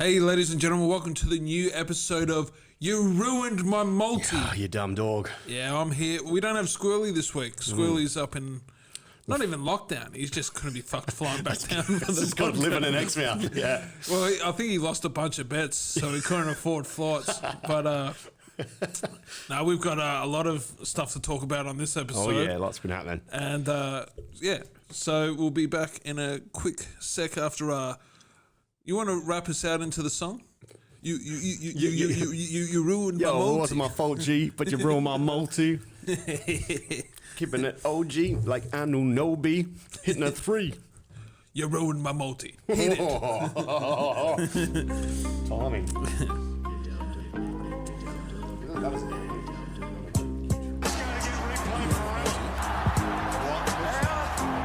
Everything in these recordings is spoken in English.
Hey, ladies and gentlemen, welcome to the new episode of You Ruined My Multi. Oh, you dumb dog. Yeah, I'm here. We don't have Squirly this week. Squirly's up in, not even lockdown. He's just going to be fucked flying back down. He's got living in Exmouth. Yeah. Well, I think he lost a bunch of bets, so he couldn't afford flights. But no, we've got a lot of stuff to talk about on this episode. Oh, yeah, lots been happening. And yeah, so we'll be back in a quick sec after you want to wrap us out into the song? You ruined my multi. It wasn't my fault, G, but you ruined my multi. Keeping it OG like Anunobi, hitting a 3. You ruined my multi. Hit it. Timing. That was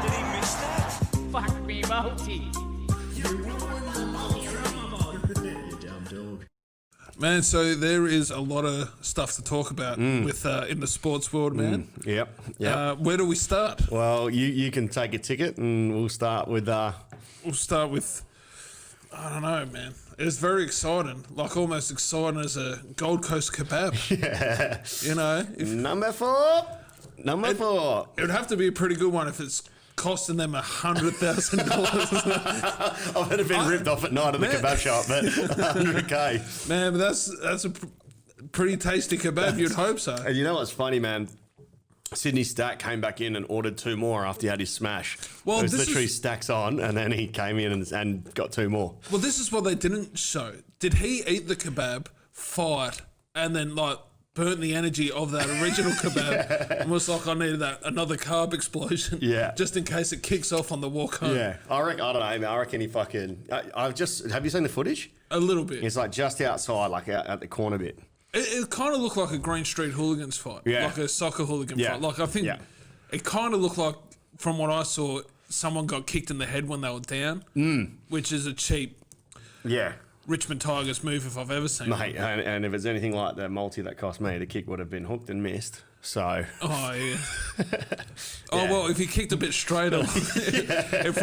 Did he miss that? Fuck me, multi. Man, so there is a lot of stuff to talk about with in the sports world, man. Yep. Where do we start? Well, you can take a ticket and we'll start with... We'll start with, I don't know, man. It's very exciting, like almost exciting as a Gold Coast kebab. Yeah. You know? Number 4. It would have to be a pretty good one if it's costing them $100,000. I would have been ripped off at night at the kebab shop, but 100K. Man, but that's a pretty tasty kebab. You'd hope so. And you know what's funny, man? Sydney Stack came back in and ordered 2 more after he had his smash. Well, it was this literally is- stacks on, and then he came in and got 2 more. Well, this is what they didn't show. Did he eat the kebab, fight, and then like burnt the energy of that original kebab and was like, I needed another carb explosion. Yeah. Just in case it kicks off on the walk home. Yeah, I don't know, man. I reckon he fucking... have you seen the footage? A little bit. It's like just outside, like out at the corner bit. It kind of looked like a Green Street Hooligans fight. Yeah. Like a soccer hooligan Yeah. fight. Like I think Yeah. it kind of looked like, from what I saw, someone got kicked in the head when they were down, which is a cheap Yeah. Richmond Tigers move if I've ever seen Mate, it. and if it's anything like the multi that cost me, the kick would have been hooked and missed. So... Oh, yeah. Oh, well, if he kicked a bit straighter, if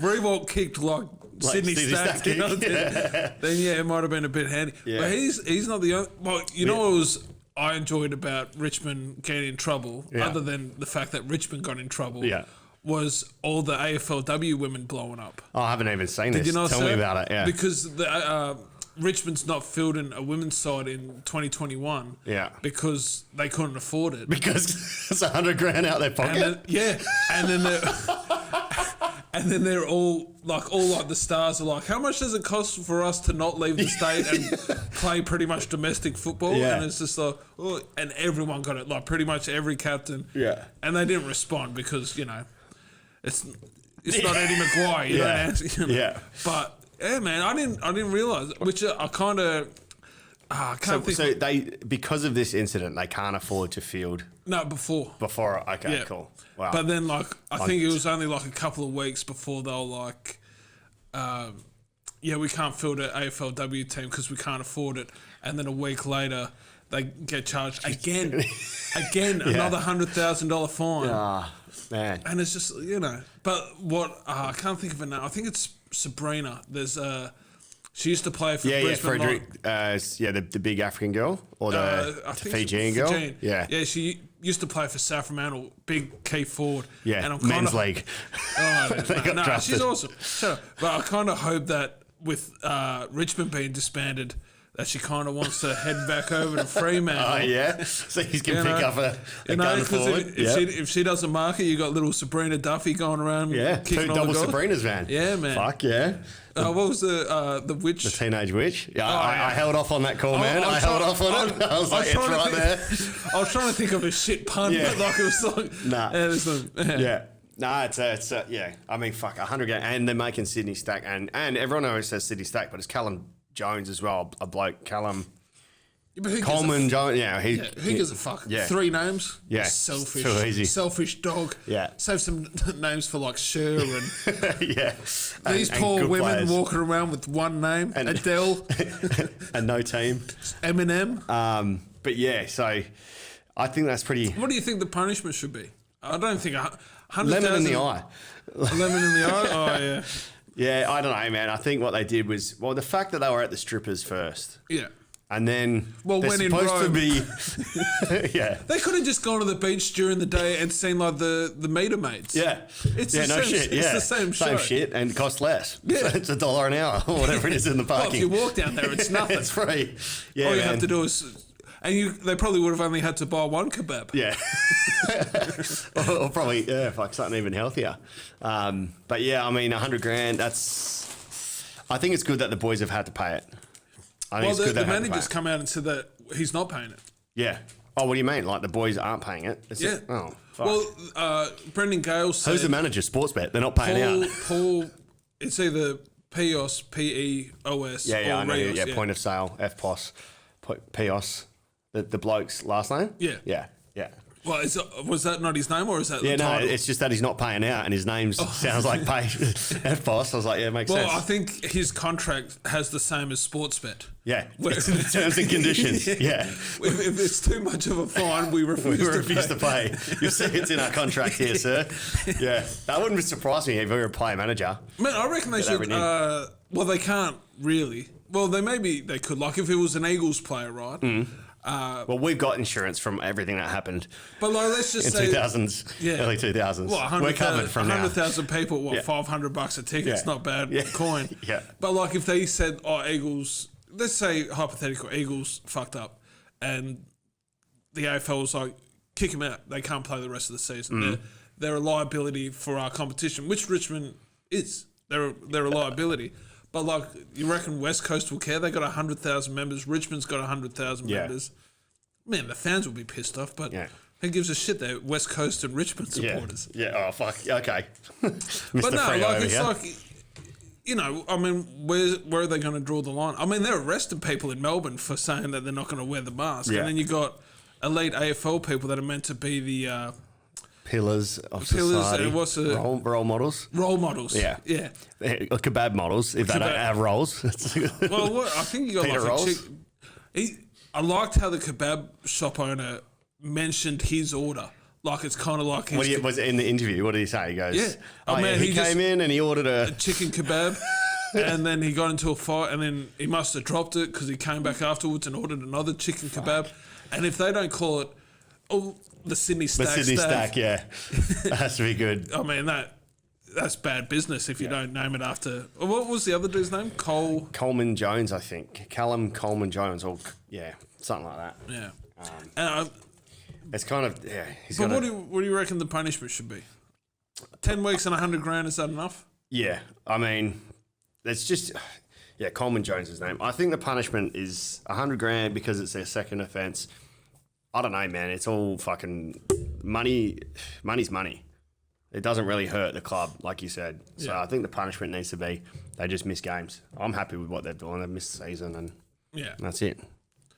Rewalt kicked like Sydney Stack, kick, then yeah, it might have been a bit handy. Yeah. But he's not the only... Well, you know what I enjoyed about Richmond getting in trouble, other than the fact that Richmond got in trouble, was all the AFLW women blowing up. Oh, I haven't even seen this. Did you not Tell see me it? about it, yeah. Because the Richmond's not fielding a women's side in 2021 because they couldn't afford it. Because it's $100,000 out their pocket. And then they're all like the stars are like, how much does it cost for us to not leave the state and play pretty much domestic football? Yeah. And it's just like, oh, and everyone got it, like pretty much every captain. Yeah. And they didn't respond because, you know, it's not Eddie Maguire. You don't answer. You know? Yeah. But yeah, man, I didn't realize, which I kind of. I can't think. So they, because of this incident, they can't afford to field No, before. Okay, Yeah. cool. Wow. But then, like, I think it was only like a couple of weeks before they were like, we can't field an AFLW team because we can't afford it. And then a week later, they get charged again, another $100,000 fine. Ah, man. And it's just, you know, but what, I can't think of her name. I think it's Sabrina. There's she used to play for Brisbane. Frederick. The big African girl or the I think Fijian girl. Fijian. Yeah. Yeah, she used to play for Sacramento, big key forward. Yeah, and I'm men's kinda, league. Oh, They got no, drafted. she's awesome. So, but I kind of hope that with Richmond being disbanded, that she kind of wants to head back over to Fremantle. Oh, yeah? So he's going to pick up a gun because forward. if she doesn't mark it, you got little Sabrina Duffy going around. Kicking 2 all double the goals. Sabrinas, man. Yeah, man. Fuck, yeah. What was the witch? The teenage witch. Yeah, Oh, I held off on that call, man. I held off on it. I was like, it's right there. I was trying to think of a shit pun, but like it was like... Nah. Yeah. No, it's I mean, fuck, $100,000, and they're making Sydney Stack, and everyone always says Sydney Stack, but it's Callum Jones as well, a bloke, Callum But who Coleman Jones. who gives a fuck? Yeah. 3 names? Yeah. Selfish. Too easy. Selfish dog. Yeah. Save some names for like Shea and yeah. these And poor good women players. walking around with one name. And- Adele, and no team. Eminem. But yeah, so I think that's pretty. What do you think the punishment should be? I don't think 100,000. Lemon in the eye. Lemon in the eye? Oh, yeah. Yeah, I don't know, man. I think what they did was, the fact that they were at the strippers first. Yeah. And then when they're in supposed Rome, to be... yeah. They could have just gone to the beach during the day and seen like the meter maids. Yeah. It's the same, It's the same show. Same shit and it costs less. Yeah. So it's $1 an hour or whatever it is in the Well, parking. if you walk down there, it's nothing. It's free. Yeah, All you man. have to do is... And they probably would have only had to buy one kebab. Yeah. or probably, something even healthier. But yeah, I mean, $100,000, I think it's good that the boys have had to pay it. I think it's good the manager's come out and said that he's not paying it. Yeah. Oh, what do you mean? Like the boys aren't paying it? Yeah. Oh, fuck. Well, Brendan Gale said... Who's the manager? Sportsbet. They're not paying out. Paul, it's either PEOS, P-E-O-S, Yeah, or I know. Rios, Yeah, point of sale, FPOS, PEOS. The bloke's last name? Yeah. Yeah. Well, was that not his name, or is that the title? It's just that he's not paying out, and his name sounds like FPOS. I was like, yeah, it makes sense. Well, I think his contract has the same as Sportsbet. Yeah, it's in the terms and conditions. Yeah. If it's too much of a fine, we refuse to pay. You see, it's in our contract here, sir. Yeah, that wouldn't surprise me if we were a player manager. Man, I reckon they should. Well, they can't really. Well, they could. Like if it was an Eagles player, right? Well, we've got insurance from everything that happened. But like, let's just say 2000s, early 2000s. Well, we're covered from now. 100,000 people. $500 a ticket? It's not bad coin. Yeah. But like, if they said, Eagles, let's say hypothetical, Eagles fucked up, and the AFL was like, kick them out. They can't play the rest of the season. They're a liability for our competition, which Richmond is. They're a liability. But like, you reckon West Coast will care? They got 100,000 members. Richmond's got 100,000 members. Man, the fans will be pissed off. But who gives a shit? They're West Coast and Richmond supporters. Yeah. Oh fuck. Okay. But no, like it's like, you know, I mean, where are they going to draw the line? I mean, they're arresting people in Melbourne for saying that they're not going to wear the mask, and then you got elite AFL people that are meant to be the pillars of society. And what's role models? Role models. Yeah. Kebab models, if they don't have roles. Well, I think you got Peter like rolls? I liked how the kebab shop owner mentioned his order. Like it's kind of like his... Was it in the interview? What did he say? He goes, he came in and he ordered a chicken kebab. And then he got into a fight, and then he must have dropped it because he came back afterwards and ordered another chicken kebab. And if they don't call it... the Sydney Stack. The Sydney Stack, yeah. That has to be good. I mean, that's bad business if you don't name it after... What was the other dude's name? Coleman Jones, I think. Callum Coleman Jones, or something like that. Yeah. And it's kind of, But what do you reckon the punishment should be? 10 weeks and $100,000, is that enough? Yeah. I mean, it's just... Yeah, Coleman Jones' name. I think the punishment is $100,000 because it's their second offence. I don't know, man. It's all fucking money. Money's money. It doesn't really hurt the club, like you said. So I think the punishment needs to be they just miss games. I'm happy with what they're doing. They've missed the season, and that's it.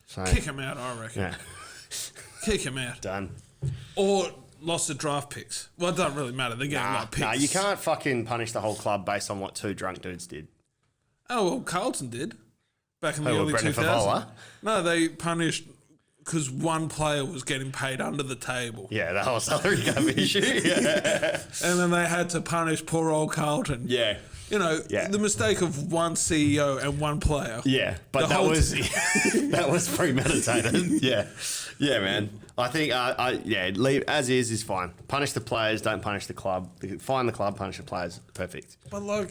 So kick him out, I reckon. Yeah. Kick him out. Done. Or lost the draft picks. Well, it doesn't really matter. They're getting like picks. Nah, you can't fucking punish the whole club based on what two drunk dudes did. Oh, well, Carlton did. Back in the early Brendan 2000s. Favola? No, they punished... Because one player was getting paid under the table. Yeah, the whole salary cap issue. Yeah. And then they had to punish poor old Carlton. Yeah. You know, the mistake of one CEO and one player. Yeah, but that was premeditated. Yeah, man. I think, leave as is fine. Punish the players, don't punish the club. Fine the club, punish the players. Perfect. But like...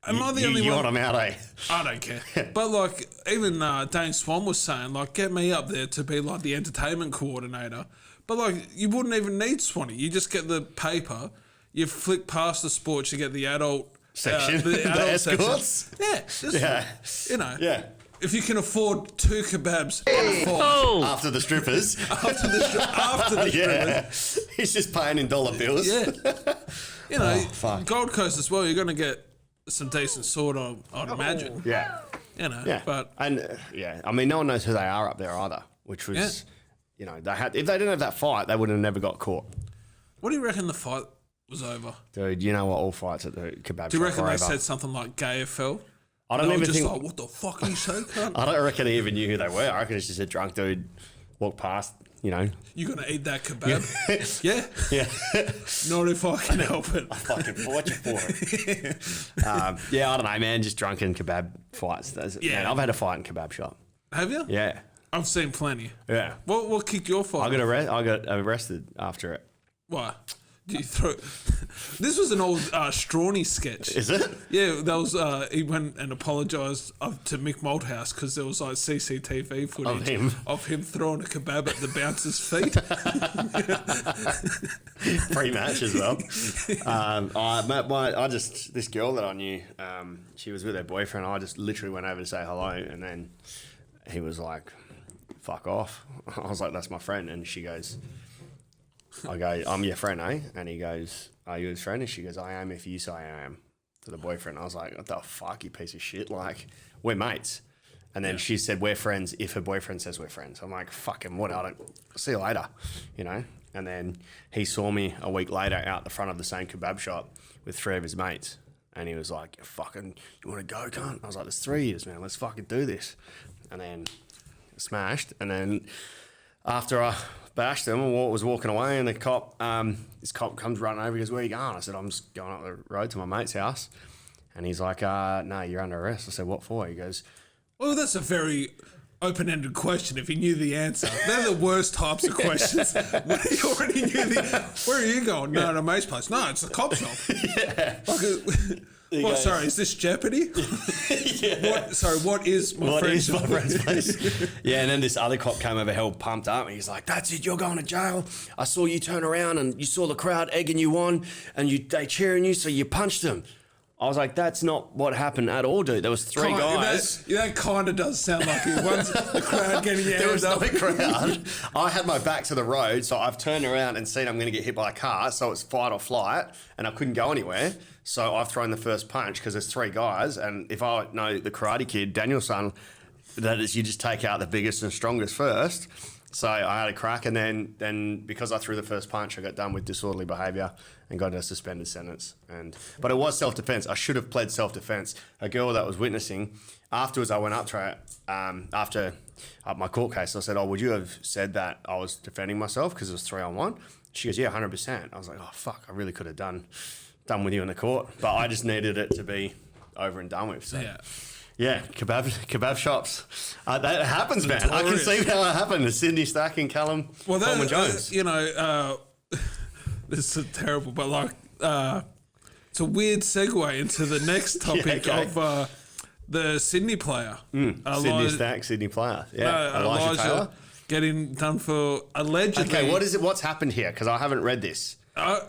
Am I the only one? You want them out, eh? I don't care. But like, even Dane Swan was saying, like, get me up there to be like the entertainment coordinator. But like, you wouldn't even need Swanee. You just get the paper, you flick past the sports, you get the adult section, the escorts. You know. Yeah. If you can afford 2 kebabs after the strippers. after the strippers. He's just paying in dollar bills. Yeah. You know, Gold Coast as well, you're going to get some decent sort, I'd imagine. Yeah. You know, but... And, I mean, no one knows who they are up there either, which was, you know, if they didn't have that fight, they would have never got caught. What do you reckon the fight was over? Dude, you know what? All fights at the kebab Do you reckon they over. said something like GayFL? I don't even think... like, what the fuck are you saying, cunt? I don't reckon he even knew who they were. I reckon it's just a drunk dude walked past you know. You gonna eat that kebab? Yeah. Yeah. Not if I can help it. I fucking fought you for it. Yeah, I don't know, man. Just drunken kebab fights. Yeah. Man, I've had a fight in kebab shop. Have you? Yeah. I've seen plenty. Yeah. What kicked your fight? I got arrested after it. Why? Did you throw? This was an old Strawny sketch. Is it? Yeah, that was. He went and apologised to Mick Malthouse because there was like CCTV footage of him throwing a kebab at the bouncer's feet. Pre-match as well. This girl that I knew, she was with her boyfriend. I just literally went over to say hello, and then he was like, "Fuck off." I was like, "That's my friend," and she goes. I go, "I'm your friend, eh?" And he goes, "Are you his friend?" And she goes, "I am if you say I am," to the boyfriend. I was like, "What the fuck, you piece of shit? Like, we're mates." And then she said, "We're friends if her boyfriend says we're friends." I'm like, "Fucking what? I don't see you later," you know? And then he saw me a week later out the front of the same kebab shop with 3 of his mates. And he was like, "You want to go, cunt?" I was like, "There's 3 years, man. Let's fucking do this." And then smashed. And then after I bashed him and was walking away, and the cop, this cop comes running over. He goes, "Where are you going?" I said, "I'm just going up the road to my mate's house." And he's like, "No, you're under arrest." I said, "What for?" He goes, Well, that's a very open-ended question. If you knew the answer, they're the worst types of questions. When you already knew where are you going? No, to mate's place. No, it's the cop shop. "Yeah." What? Sorry, is this Jeopardy? Yeah. What is my friend's place? Yeah, and then this other cop came over, hell pumped up, and he's like, "That's it, you're going to jail. I saw you turn around and you saw the crowd egging you on, and they cheering you, so you punched them." I was like, "That's not what happened at all, dude. There was 3 guys." That kind of does sound like it. Once the crowd getting There was up. no crowd. I had my back to the road, so I've turned around and seen I'm going to get hit by a car, so it's fight or flight, and I couldn't go anywhere. So I've thrown the first punch because there's 3 guys, and if I know the Karate Kid, Daniel-san, that is you just take out the biggest and strongest first. So I had a crack, and then because I threw the first punch, I got done with disorderly behaviour and got a suspended sentence. But it was self-defence. I should have pled self-defence. A girl that was witnessing, afterwards I went up to her after my court case. I said, "Oh, would you have said that I was defending myself because it was 3-on-1?" She goes, "Yeah, 100%. I was like, "Oh, fuck, I really could have done with you in the court." But I just needed it to be over and done with. So. Yeah, kebab shops. That happens, man. I can see how it happened. The Sydney Stack and Coleman Jones. This is terrible, but like, it's a weird segue into the next topic of the Sydney player. Sydney Stack, Sydney player. Yeah, Elijah Taylor. Getting done for allegedly. Okay, what is it? What's happened here? Because I haven't read this. The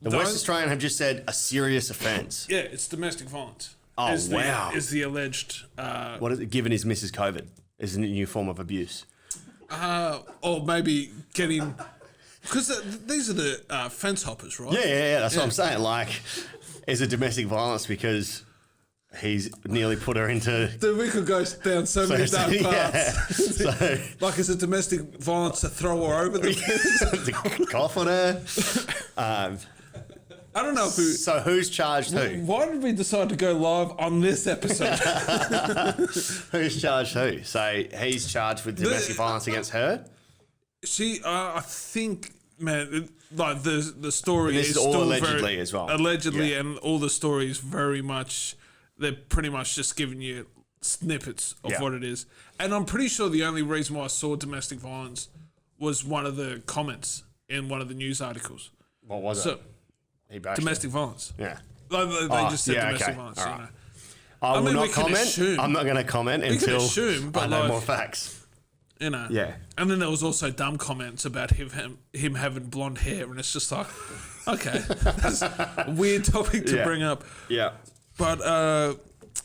West Australian have just said a serious offence. Yeah, it's domestic violence. Oh, wow. Is the alleged... what is it? Given his Mrs. COVID is a new form of abuse. Or maybe getting... Because these are the fence hoppers, right? Yeah. That's what I'm saying. Like, is it domestic violence because he's nearly put her into... Dude, we could go down so many dark paths. Yeah. Like, is it domestic violence to throw her over the fence? To cough on her. I don't know if So who's charged who? Why did we decide to go live on this episode? Who's charged who? So he's charged with domestic violence against her? I think, man, like the story And this is all still allegedly as well. Allegedly, and all the stories very much, they're pretty much just giving you snippets of what it is. And I'm pretty sure the only reason why I saw domestic violence was one of the comments in one of the news articles. What was it? Domestic violence. Yeah. They just said domestic violence. All right. You know. I will not comment. Assume, I'm not going to comment until I know more facts. You know. Yeah. And then there was also dumb comments about him having blonde hair, and it's just like, okay, that's a weird topic to bring up. Yeah. But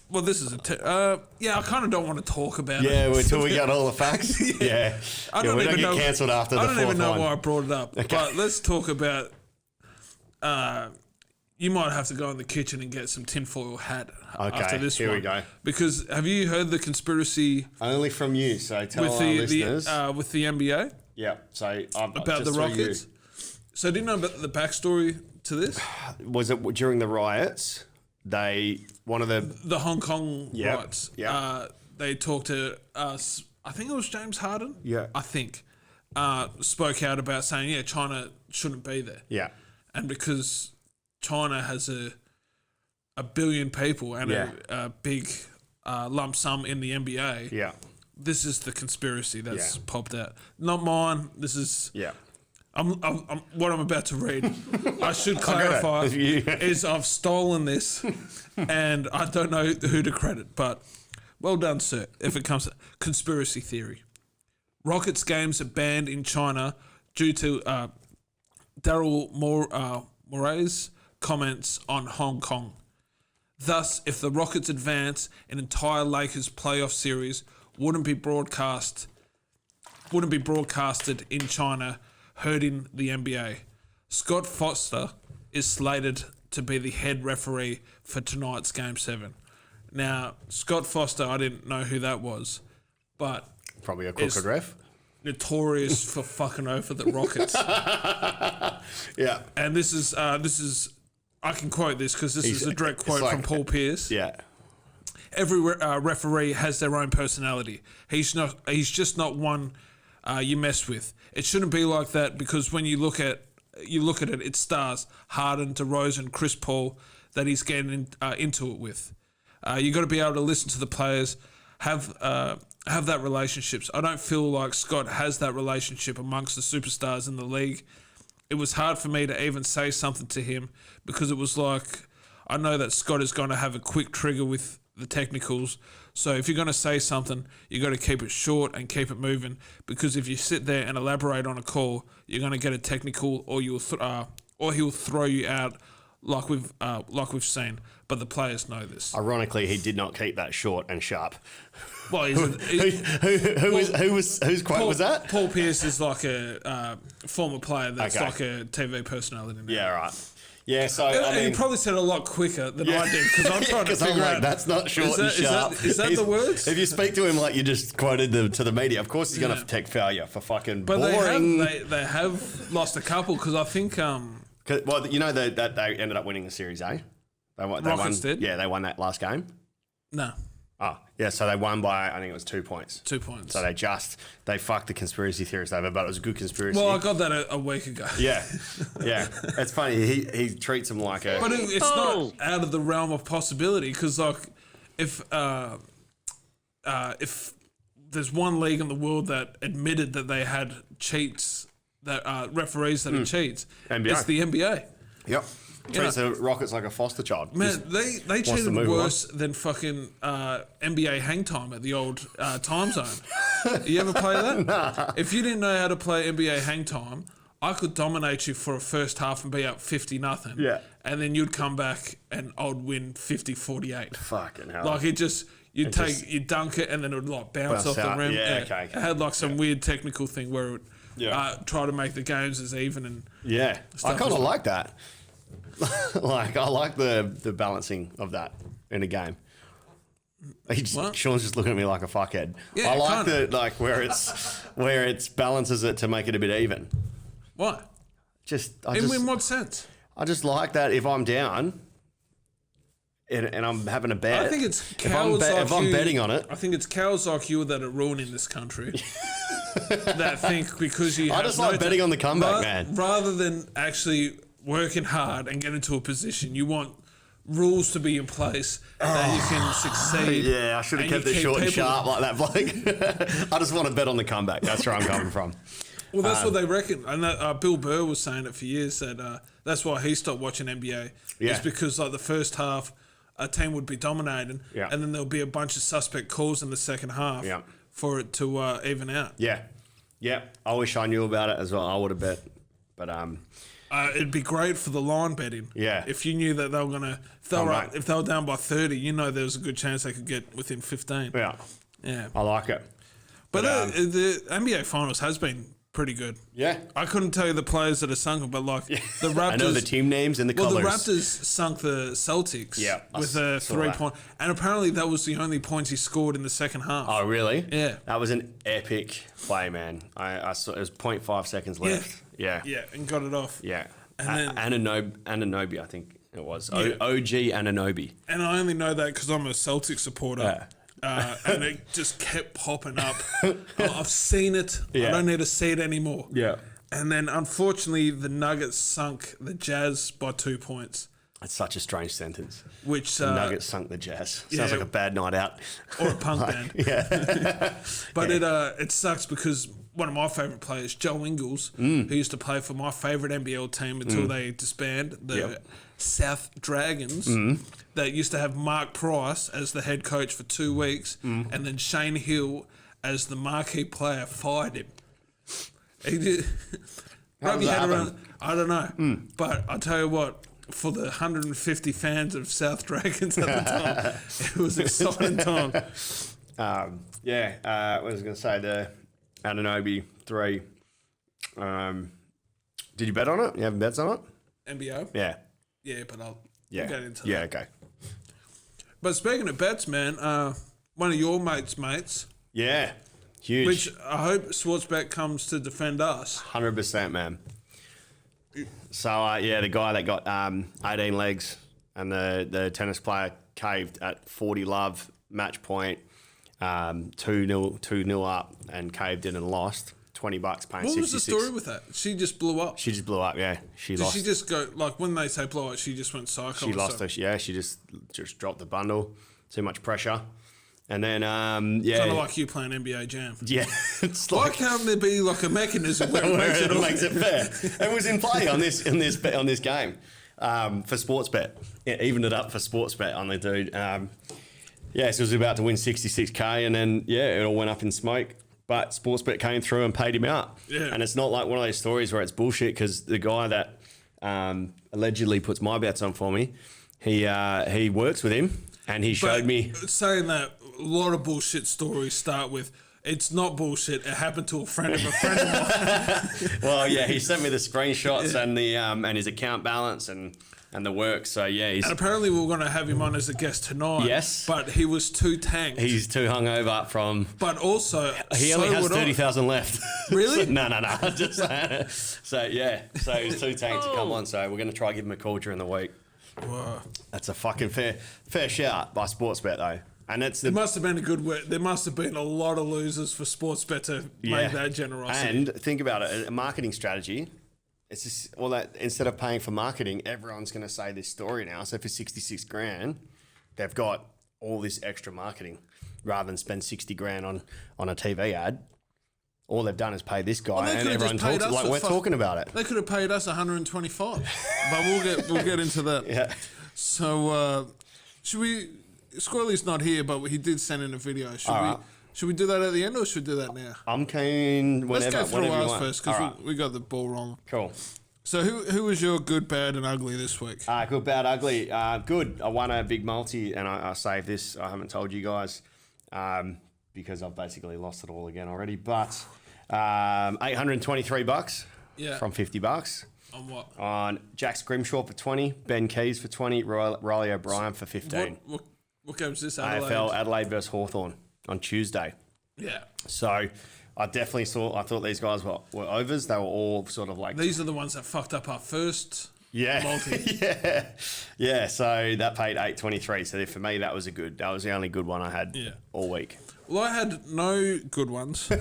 well, this is I kind of don't want to talk about it. Yeah, until we get all the facts. Yeah. I don't we even don't know. get cancelled after the 4th one. I don't even know why I brought it up. Okay. But let's talk about. You might have to go in the kitchen and get some tinfoil hat after this one. Here we go. Because have you heard the conspiracy? Only from you, so tell our listeners. With the NBA? Yeah, so about the Rockets. So do you know about the backstory to this? Was it during the riots? One of the Hong Kong riots. Yeah. They talked to us. I think it was James Harden. Yeah. I think. spoke out about saying, yeah, China shouldn't be there. Yeah. And because China has a billion people and a big lump sum in the NBA, Yeah. this is the conspiracy that's popped out. Not mine. This is... Yeah. I'm what I'm about to read. I should clarify is I've stolen this, and I don't know who to credit. But well done, sir. If it comes to conspiracy theory, Rockets games are banned in China due to Daryl Morey's comments on Hong Kong. Thus, if the Rockets advance, an entire Lakers playoff series wouldn't be broadcasted in China, hurting the NBA. Scott Foster is slated to be the head referee for tonight's Game 7. Now, Scott Foster, I didn't know who that was, but... Probably a crooked ref. Notorious for fucking over the Rockets. Yeah. And this is I can quote this because this is a direct quote from Paul Pierce. Yeah. Every referee has their own personality. He's just not one you mess with. It shouldn't be like that because when you look at it, it's stars Harden, DeRozan, Chris Paul that he's getting into it with. You got to be able to listen to the players, have that relationships. I don't feel like Scott has that relationship amongst the superstars in the league. It was hard for me to even say something to him because it was like I know that Scott is going to have a quick trigger with the technicals. So if you're going to say something, you got to keep it short and keep it moving because if you sit there and elaborate on a call, you're going to get a technical or he'll throw you out like we've seen. But the players know this. Ironically, he did not keep that short and sharp. Well, whose quote was that? Paul Pierce is like a former player that's like a TV personality now. Yeah, right. Yeah, so I mean, he probably said it a lot quicker than I did because I'm trying to figure out. That's not short and sharp. Is that the words? If you speak to him like you just quoted to the media, of course he's going to take failure for fucking boring. They have lost a couple because I think. Well, you know that they ended up winning the series, eh? They won. Did? Yeah, they won that last game. No. Oh, yeah, so they won by, I think it was 2 points. 2 points. So they fucked the conspiracy theorists over, but it was a good conspiracy. Well, I got that a week ago. Yeah, yeah. It's funny, he treats them like a... But it's not out of the realm of possibility because, like, if there's one league in the world that admitted that they had cheats, that referees that are cheats, NBA. It's the NBA. Yep. Treats the Rockets like a foster child. Man, they treated worse than fucking NBA hang time at the old time zone. You ever play that? Nah. If you didn't know how to play NBA hang time, I could dominate you for a first half and be up 50-0. Yeah. And then you'd come back and I'd win 50-48. Fucking hell. Like you'd dunk it and then it would like bounce off out. the rim. Yeah, okay. It had like some weird technical thing where it would try to make the games as even and I kind of like that. Like I like the balancing of that in a game. Sean's just looking at me like a fuckhead. Yeah, I like where it's balances it to make it a bit even. What? In what sense? I just like that if I'm down and I'm having a bet. I think it's cowards if I'm betting on it. I think it's cowards like you that are ruining this country. That think because you. I just like betting on the comeback, man. Rather than actually working hard and get into a position, you want rules to be in place that you can succeed. Yeah, I should have kept it short and sharp like that, Blake. I just want to bet on the comeback. That's where I'm coming from. Well, that's what they reckon. And that, Bill Burr was saying it for years, that that's why he stopped watching NBA. Yeah. It's because like the first half, a team would be dominating, and then there'll be a bunch of suspect calls in the second half for it to even out. Yeah. Yeah. I wish I knew about it as well. I would have bet. But it'd be great for the line betting. Yeah. If you knew that they were gonna, if they were down by 30, you know there was a good chance they could get within 15. Yeah. Yeah. I like it. But the NBA Finals has been pretty good. Yeah. I couldn't tell you the players that have sunk, but like the Raptors. I know the team names and the colours. Well, the Raptors sunk the Celtics with a 3-point. And apparently that was the only points he scored in the second half. Oh, really? Yeah. That was an epic play, man. I saw it was 0.5 seconds left. Yeah. Yeah, and got it off. Yeah. And Ananobi, I think it was. OG Ananobi. And I only know that because I'm a Celtic supporter. Yeah. and it just kept popping up. I've seen it. I don't need to see it anymore. Yeah. And then, unfortunately, the Nuggets sunk the Jazz by 2 points. That's such a strange sentence. Which The Nuggets sunk the Jazz. Sounds like a bad night out. Or a punk band. Yeah. But it sucks because one of my favourite players, Joe Ingles, who used to play for my favourite NBL team until they disbanded, the South Dragons, that used to have Mark Price as the head coach for 2 weeks, and then Shane Hill as the marquee player fired him. He did. Rub your head around. I don't know. But I tell you what, for the 150 fans of South Dragons at the time, it was an exciting time. What was I going to say? The Anunoby 3. Did you bet on it? You having bets on it? NBO? Yeah. Yeah, but I'll get into that. Yeah, okay. But speaking of bets, man, one of your mates, Yeah. Huge. which I hope Sportsbet comes to defend us. 100%, man. So, the guy that got 18 legs and the tennis player caved at 40 love, match point, 2-0 up and caved in and lost. $20 paying 66. What was the story with that? She just blew up. She just blew up, yeah. Did lost. she just go, like when they say blow up, she just went psycho? She lost her, she just dropped the bundle. Too much pressure. And then, Kind of like you playing NBA Jam. Yeah. It's Why like, can't there be like a mechanism where it makes it fair? It was in play on this game for Sportsbet. It evened it up for Sportsbet on the dude. So he was about to win 66K, and then it all went up in smoke. But Sportsbet came through and paid him out. Yeah. And it's not like one of those stories where it's bullshit, because the guy that allegedly puts my bets on for me, he works with him, and he showed me. Saying that, a lot of bullshit stories start with, it's not bullshit, it happened to a friend of mine. Well, yeah, he sent me the screenshots and the and his account balance and the work. So and apparently we were going to have him on as a guest tonight. Yes, but he was too tanked. He's too hungover from. But also, he only has 30,000 left. Really? No. Just so he's too tanked to come on. So we're going to try give him a call during the week. Wow. That's a fucking fair shout by Sportsbet though. And it must have been a good work. There must have been a lot of losers for Sportsbet to make that generosity. And think about it, a marketing strategy. It's just all that instead of paying for marketing, everyone's going to say this story now. So for 66 grand, they've got all this extra marketing rather than spend 60 grand on a TV ad. All they've done is pay this guy, and everyone talks like we're talking about it. They could have paid us 125, but we'll get into that. Yeah. So should we? Squirly's not here, but he did send in a video. Should we do that at the end, or should we do that now? I'm keen whenever. Let's go through ours first, because right. we got the ball wrong. Cool. So who was your good, bad, and ugly this week? Good, bad, ugly. Good. I won a big multi, and I saved this. I haven't told you guys because I've basically lost it all again already. But $823 from $50. On what? On Jack Scrimshaw for 20, Ben Keys for 20, Riley O'Brien for 15. What game's this? Adelaide? AFL Adelaide versus Hawthorn on Tuesday. Yeah. So I definitely I thought these guys were overs. They were all sort of like. These are the ones that fucked up our first multi. Yeah. So that paid $823. So for me, that was the only good one I had all week. Well, I had no good ones,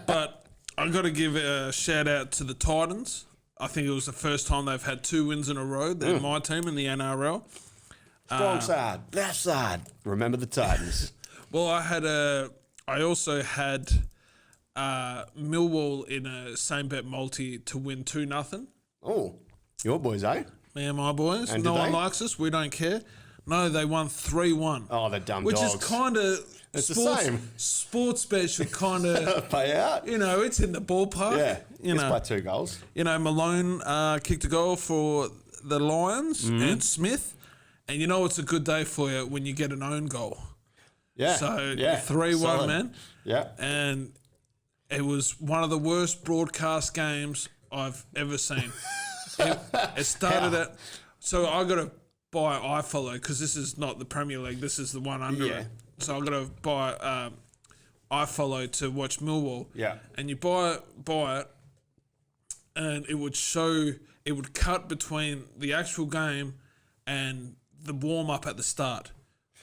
but I've got to give a shout out to the Titans. I think it was the first time they've had 2 wins in a row. They're my team in the NRL. Strong side, left side. Remember the Titans. Well, I also had Millwall in a same bet multi to win 2-0. Oh, your boys, eh? Me and my boys. And no one likes us. We don't care. No, they won 3-1. Oh, they're dumb which dogs. Which is kind of... It's the same. Sports bet should kind of... pay out. You know, it's in the ballpark. Yeah, it's by 2 goals. You know, Malone kicked a goal for the Lions and Smith. And you know it's a good day for you when you get an own goal. Yeah. So 3-1, man. Yeah. And it was one of the worst broadcast games I've ever seen. It started at... So I got to buy iFollow because this is not the Premier League. This is the one under it. So I got to buy iFollow to watch Millwall. Yeah. And you buy it, and it would cut between the actual game and the warm up at the start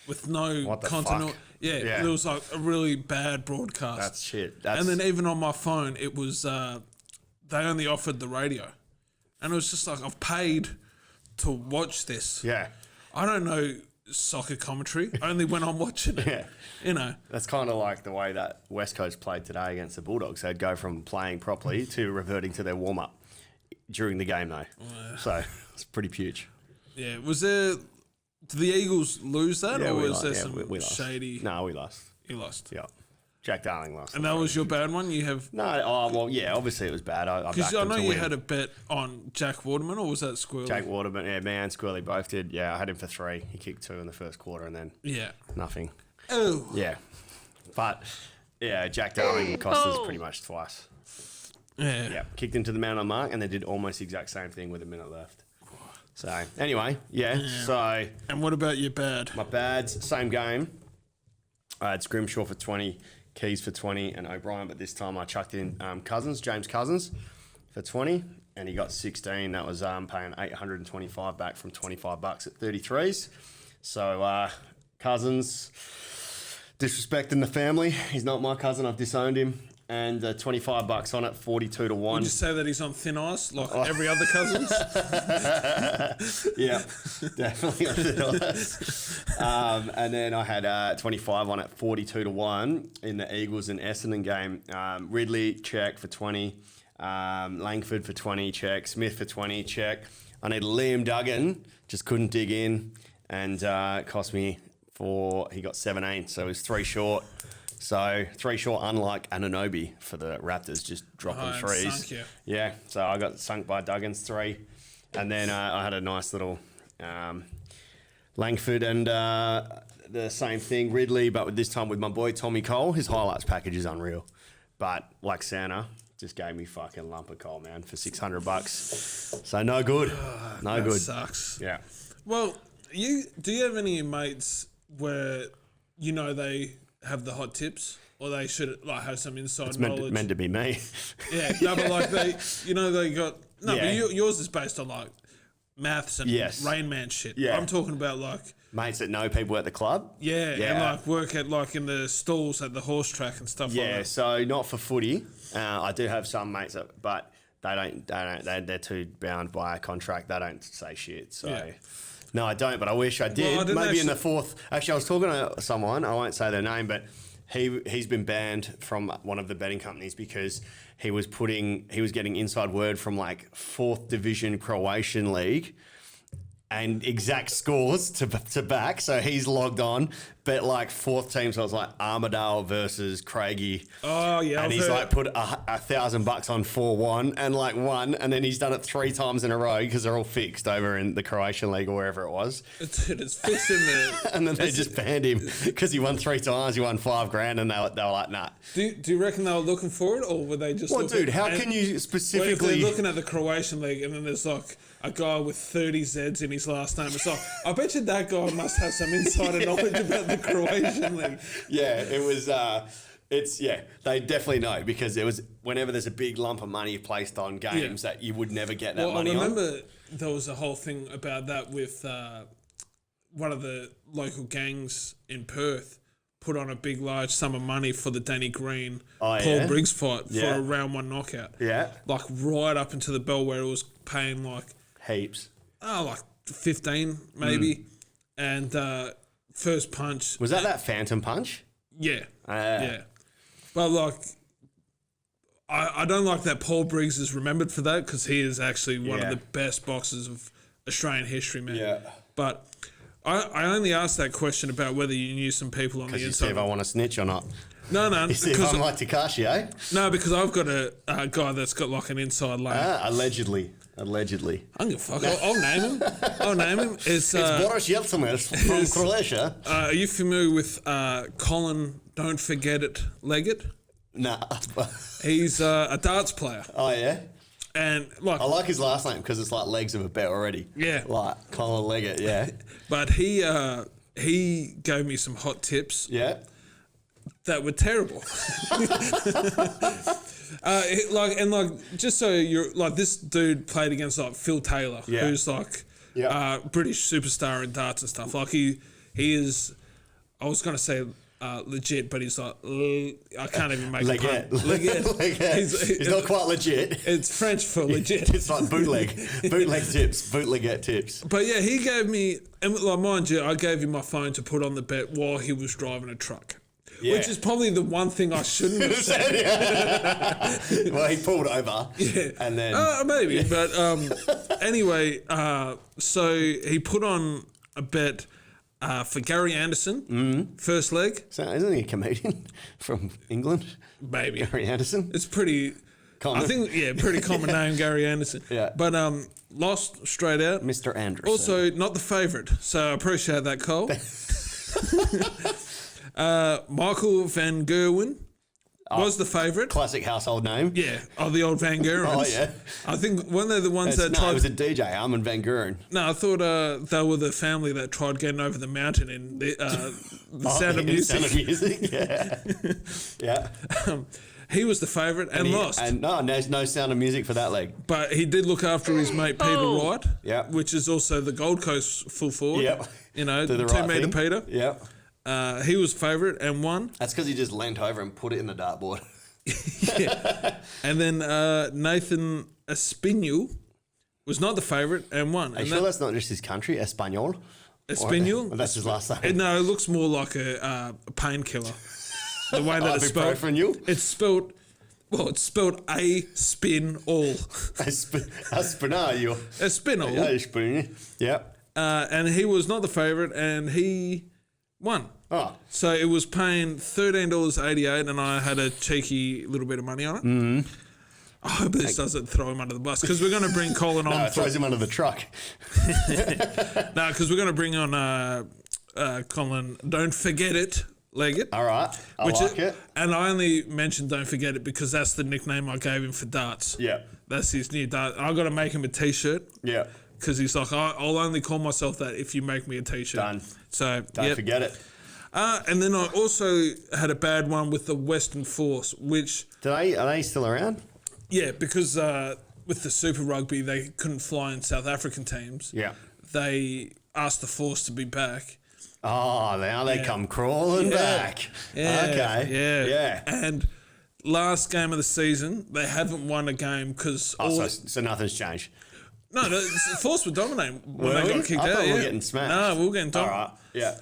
with no continuity. Yeah, Yeah. there was like a really bad broadcast. That's shit. And then even on my phone, it was they only offered the radio, and it was just like I've paid to watch this. yeah. I don't know soccer commentary only when I'm watching it. Yeah. You know. That's kind of like the way that West Coast played today against the Bulldogs. They'd go from playing properly to reverting to their warm-up during the game, though. So it's pretty huge. Yeah. Was there? Did the Eagles lose that, or was there some we lost. shady? No, we lost. You lost. Yeah. Jack Darling lost. And that was your bad one. You have No, well, yeah, obviously it was bad. I because backed I them know to you win. had a bet on Jack Waterman, or was that Squirly? Jack Waterman, yeah, me and Squirly both did. Yeah, I had him for 3. He kicked 2 in the first quarter and then Yeah. nothing. Oh. Yeah. But, yeah, Jack Darling cost us pretty much twice. Yeah. Yeah, kicked into the man on mark and then did almost the exact same thing with a minute left. So, anyway, yeah. So, And what about your bad? my bads, same game. I had Scrimshaw for 20, Keys for 20, and O'Brien, but this time I chucked in James Cousins for 20, and he got 16. That was paying $825 back from $25 at 33s. So, Cousins, disrespecting the family. He's not my cousin. I've disowned him. And $25 on it, 42 to 1. Would you say that he's on thin ice like every other cousins? Yeah, definitely on thin ice. And then I had 25 on it, 42 to 1 in the Eagles and Essendon game. Ridley, check for 20. Langford for 20, check. Smith for 20, check. I need Liam Duggan, just couldn't dig in. And it cost me he got 17, so it was 3 short. So 3 short, unlike Anunoby for the Raptors, just dropping threes. Sunk you. Yeah, so I got sunk by Duggan's 3. And then I had a nice little Langford and the same thing, Ridley, but this time with my boy Tommy Cole. His highlights package is unreal. But like Santa, just gave me fucking lump of coal, man, for $600. So no good. No That good. sucks. Yeah. Well, do you have any mates where you know they have the hot tips, or they should like have some inside It's knowledge? meant to be me. Yeah, no, but like they got no. Yeah. But yours is based on like maths and Yes. Rain Man shit. Yeah. I'm talking about like Mates that know people at the club. and like work at like in the stalls at the horse track and stuff like Yeah, that. so not for footy. I do have some mates, but they're too bound by a contract. They don't say shit. So Yeah. no, I don't. But I wish I did. Well, I didn't Maybe in the actually- fourth. Actually, I was talking to someone. I won't say their name, but he's been banned from one of the betting companies because he was getting inside word from like 4th division Croatian league. And exact scores to back, so he's logged on. Bet like 4th team, so it was like Armidale versus Craigie. Oh yeah, And I've he's heard- like put $1,000 on 4-1 and like won, and then he's done it 3 times in a row because they're all fixed over in the Croatian league or wherever it was. Dude, it's fixed in the. And then they just banned him because he won 3 times. He won $5,000, and they were like, nah. Do you reckon they were looking for it, or were they just? Well, looking, dude, how and- can you Well, if specifically? they're looking at the Croatian league, and then there's like a guy with 30 Zs in his last name. It's like, I bet you that guy must have some insider knowledge about the Croatian league. Yeah, it was. They definitely know because it was whenever there's a big lump of money placed on games that you would never get that Well, I money on. remember there was a whole thing about that with one of the local gangs in Perth put on a big, large sum of money for the Danny Green Paul yeah? Briggs fight Yeah. for a round 1 knockout. Yeah, Like right up into the bell where it was paying like heaps. like 15 maybe, and first punch. Was that Phantom Punch? Yeah, yeah. But like, I don't like that Paul Briggs is remembered for that because he is actually one Yeah. of the best boxers of Australian history, man. Yeah. But I only asked that question about whether you knew some people on the You see inside. if I want to snitch or not. No, You see if because I'm like Takashi, eh? no, because I've got a guy that's got like an inside lane. Allegedly. I don't give a fuck. I'll name him. I'll name him. It's Boris Yeltsin from Croatia. are you familiar with Colin? Don't forget it, Leggett. Nah. He's a darts player, Oh, yeah? and like, I like his last name because it's like legs of a bet already. Yeah. Like Colin Leggett, yeah. but he gave me some hot tips Yeah. that were terrible. Just so you're like, this dude played against like Phil Taylor, Yeah. who's like Yeah. British superstar in darts and stuff. Like he is. I was gonna say legit, but he's like, I can't even make Legit. a pun. Legit. He's not quite legit. It's French for legit. It's like bootleg tips, bootlegette tips. But yeah, he gave me, and like mind you, I gave him my phone to put on the bet while he was driving a truck. Yeah. Which is probably the one thing I shouldn't have said. Well, he pulled over. Yeah. And then... maybe. Yeah. But anyway, so he put on a bet for Gary Anderson, first leg. So isn't he a comedian from England? Maybe. Gary Anderson? It's pretty... Common. I think, pretty common name, Gary Anderson. Yeah. But lost straight out. Mr. Anderson. Also, not the favourite. So I appreciate that, Cole. Michael Van Gerwen was the favourite. Classic household name. Yeah, the old Van Gerwens. Oh, yeah. I think weren't they the ones that tried... it was a DJ, Armin Van Buuren. No, I thought they were the family that tried getting over the mountain in the Sound of Music. Sound of Music, yeah. Yeah. He was the favourite and lost. And there's no Sound of Music for that leg. But he did look after his mate Peter Wright, Yep. which is also the Gold Coast full forward. Yep. You know, Do the 2 right metre thing. Peter. Yep. He was favourite and won. That's because he just leant over and put it in the dartboard. Yeah. And then Nathan Espinal was not the favourite and won. Are you sure that's not just his country, Espanol? Espinal? That's his last name. No, it looks more like a painkiller. The way that it's spelled. Ibuprofen? It's spelled... Well, it's spelled A-spin-all. Espinal. Espinal. Yeah, Espinal. Yep. And he was not the favourite and he won. Oh. So it was paying $13.88 and I had a cheeky little bit of money on it. Mm-hmm. I hope this doesn't throw him under the bus because we're going to bring Colin on. No, it throws him under the truck. No, because we're going to bring on Colin. Don't forget it. Leggett. All right. I like it. And I only mentioned Don't Forget It because that's the nickname I gave him for darts. Yeah. That's his new dart. I got to make him a T-shirt. Yeah. Because he's like, I'll only call myself that if you make me a T-shirt. Done. So, Don't forget it. And then I also had a bad one with the Western Force, which... Are they still around? Yeah, because with the Super Rugby, they couldn't fly in South African teams. Yeah. They asked the Force to be back. Oh, now they come crawling back. Yeah. Okay. Yeah. And last game of the season, they haven't won a game because... So nothing's changed. No, the Force were dominating when they got kicked I out. thought we were getting smashed. No, we were getting All right. Yeah.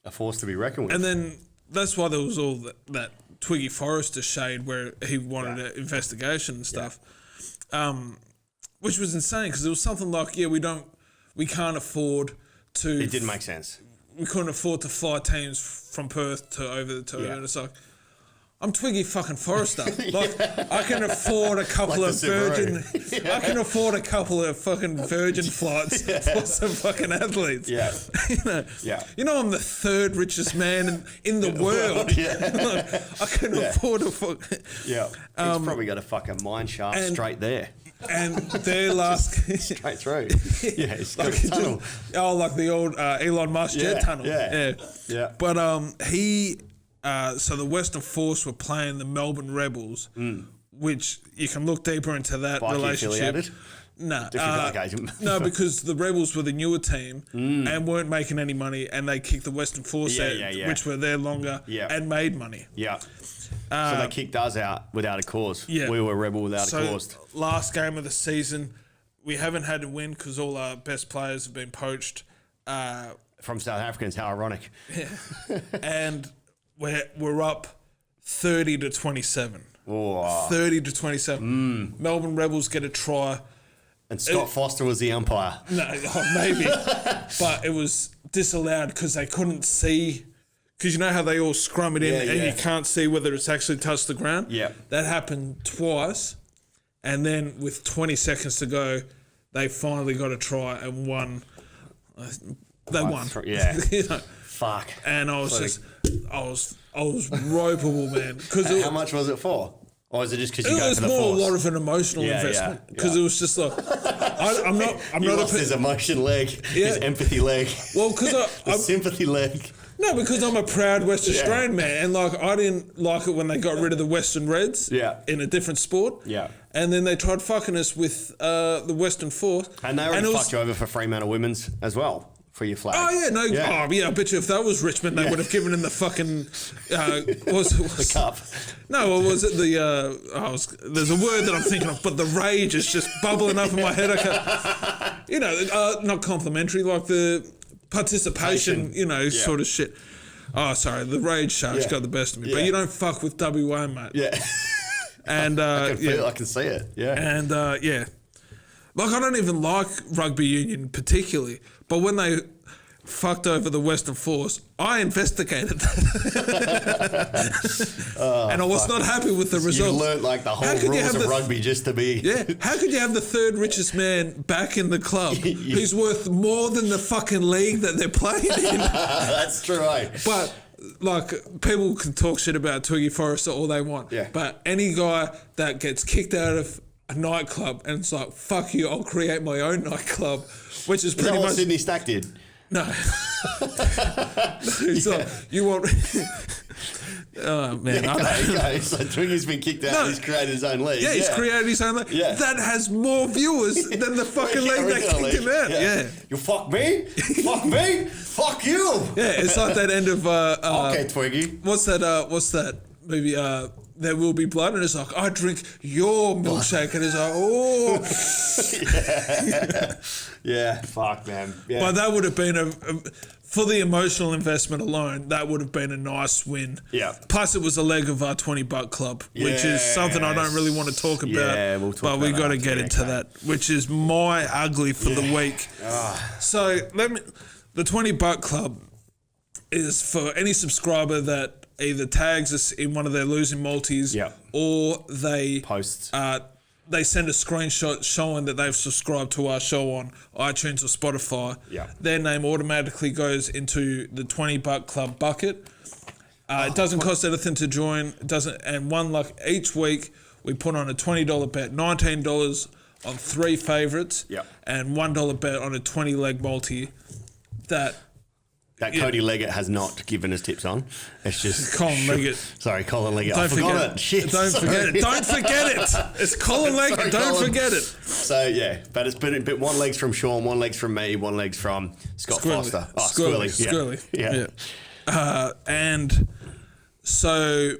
A force to be reckoned with. And then that's why there was all that Twiggy Forrester shade where he wanted an investigation and stuff, which was insane because it was something like, we can't afford to... It didn't make sense. We couldn't afford to fly teams from Perth to over to and it's like, I'm Twiggy fucking Forrester. Like, I can afford a couple of Virgin... I can afford a couple of fucking Virgin flights for some fucking athletes. Yeah. You know I'm the third richest man in the world. Like, I can afford a fucking... Yeah. He's probably got a fucking mine shaft straight there. And their last... straight through. Yeah, it's got like a tunnel. Like the old Elon Musk jet tunnel. Yeah. But so the Western Force were playing the Melbourne Rebels, which you can look deeper into that relationship. Affiliated? No, No, because the Rebels were the newer team and weren't making any money, and they kicked the Western Force out, which were there longer and made money. Yeah. So they kicked us out without a cause. Yeah. We were rebel without a cause. Last game of the season, we haven't had a win because all our best players have been poached. From South Africans, how ironic. Yeah. And we're up 30-27. Oh. 30-27. Melbourne Rebels get a try. And Scott Foster was the umpire. No, maybe. But it was disallowed because they couldn't see. Because you know how they all scrum it in and you can't see whether it's actually touched the ground? Yeah. That happened twice. And then with 20 seconds to go, they finally got a try and won. They won. Yeah. You know? Fuck. And I was I was ropeable, man. How much was it for? Or was it just because you go for the It was more force? a lot of an emotional investment because it was just like I'm not lost his emotion leg, his empathy leg, his sympathy leg. No, because I'm a proud West Australian man, and like I didn't like it when they got rid of the Western Reds in a different sport. Yeah. And then they tried fucking us with the Western Force. And they already fucked you over for Fremantle Women's as well. for your flag. Oh, yeah, no. Yeah. Oh, yeah, I bet you if that was Richmond, they would have given him the fucking... the cup. No, or was it the... there's a word that I'm thinking of, but the rage is just bubbling up in my head. Not complimentary, like the participation, sort of shit. Oh, sorry, the rage shark's got the best of me. But you don't fuck with WA, mate. Yeah. And I can see it. Yeah. And like I don't even like rugby union particularly, but when they fucked over the Western Force, I investigated that. And I was not happy with the result. You learnt like the whole rules of rugby just to be... Yeah. How could you have the third richest man back in the club who's worth more than the fucking league that they're playing in? That's true, eh? But... like, people can talk shit about Twiggy Forrester all they want. Yeah. But any guy that gets kicked out of a nightclub and it's like, fuck you, I'll create my own nightclub, which is pretty much... much... Sydney Stack did? No. It's like, you want... Oh, man. Okay. So Twiggy's been kicked out and he's created his own league. Yeah, he's created his own league. Yeah. That has more viewers than the fucking league that kicked him out. Yeah. You fuck me? Fuck me? Fuck you? Yeah, it's like that end of... okay, Twiggy. What's that movie... There Will Be Blood, and it's like, I drink your milkshake, and it's like, oh. Yeah, fuck, man. Yeah. But that would have been for the emotional investment alone, that would have been a nice win. Yeah. Plus, it was a leg of our 20-buck club, which is something I don't really want to talk about. Yeah, we'll talk about but we got to get into that, which is my ugly for the week. So the 20-buck club is for any subscriber that either tags us in one of their losing multis, or they post. They send a screenshot showing that they've subscribed to our show on iTunes or Spotify. Yeah. Their name automatically goes into the 20-buck club bucket. It doesn't cost anything to join. It doesn't, and each week we put on a $20 bet, $19 on 3 favourites, and $1 bet on a 20-leg multi. That Cody Leggett has not given us tips on. It's just Colin Leggett. Sorry, Colin Leggett. I forgot it. Shit. Don't forget it. Don't forget it. It's Colin Leggett. Sorry, don't Colin. forget it. So yeah, but it's been one leg's from Sean, one leg's from me, one leg's from Scott Foster. Oh, Squirly. Yeah. And so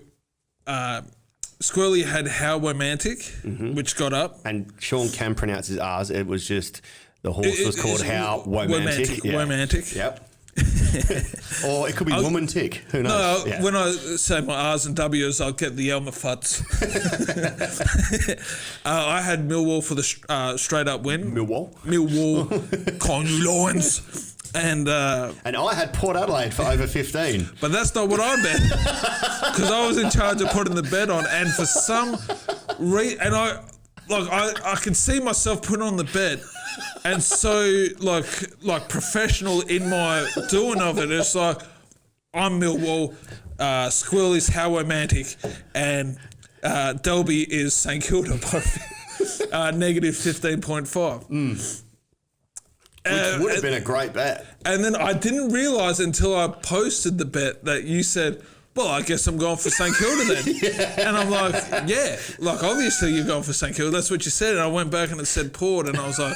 Squirly had How Romantic, which got up. And Sean can pronounce his R's. It was just the horse was called How Romantic. Romantic. Yep. Or it could be woman tick. Who knows? No, when I say my R's and W's, I'll get the Elmer Futz. I had Millwall for the straight up win. Millwall, Conway Lions. And I had Port Adelaide for over 15. But that's not what I bet. Because I was in charge of putting the bet on, and for some reason, and I can see myself putting on the bet. And so, like professional in my doing of it, it's like, I'm Millwall, Squirly's How Romantic, and Delby is St Kilda, both negative 15.5. Which would have been a great bet. And then I didn't realise until I posted the bet that you said, well, I guess I'm going for St Kilda then. And I'm like, yeah, obviously you're going for St Kilda. That's what you said. And I went back and it said Port, and I was like,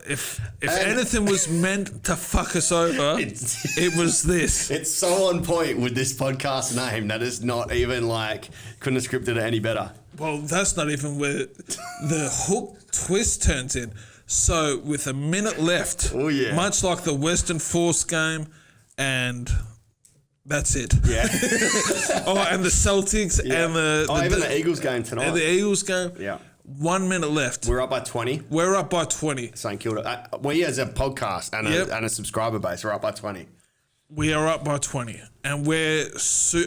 if anything was meant to fuck us over, it was this. It's so on point with this podcast name that it's not even couldn't have scripted it any better. Well, that's not even where the hook twist turns in. So with a minute left, much like the Western Force game, and... that's it. Yeah. And the Celtics and even the Eagles game tonight. And the Eagles game. Yeah. 1 minute left. We're up by 20. We're up by 20. St Kilda. We as a podcast and a subscriber base are up by 20. We are up by 20. And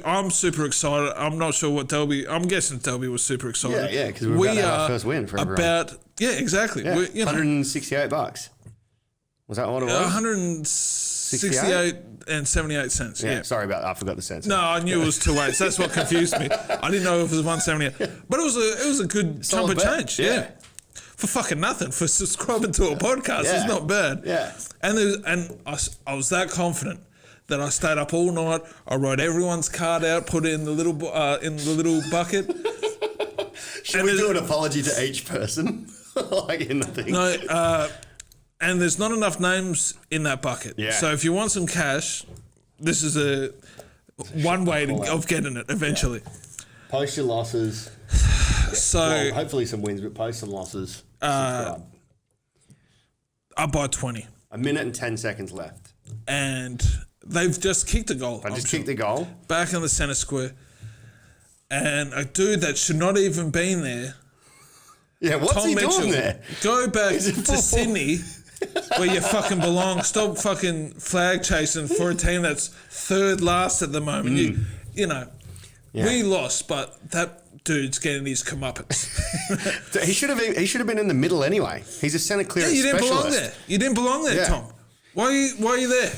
I'm super excited. I'm not sure what Delby... I'm guessing Delby was super excited. Yeah, because we're about to have our first win for everyone. Yeah, exactly. Yeah. $168. Was that what it was? 168 and 78 cents. Yeah. Sorry about that. I forgot the cents. No, I knew it was 2 8. That's what confused me. I didn't know if it was 178. But it was a good chunk of change. Yeah. For fucking nothing. For subscribing to a podcast, it's not bad. Yeah. And I was that confident that I stayed up all night. I wrote everyone's card out, put it in the little bucket. Should we do an apology to each person? In the thing? No. And there's not enough names in that bucket. Yeah. So if you want some cash, this is one way of getting it eventually. Post your losses. So Well, hopefully some wins, but post some losses. Subscribe. up by 20. A minute and 10 seconds left. And they've just kicked a goal. I just kicked the goal. Back in the centre square. And a dude that should not even been there. Yeah, what's Tom he Mitchell, doing there? go back Is it to football? Sydney where you fucking belong. Stop fucking flag chasing for a team that's third last at the moment. You know, we lost, but that dude's getting his comeuppance. He should have been in the middle anyway. He's a centre clearance You didn't specialist. belong there. You didn't belong there, Yeah. Tom. Why are you there?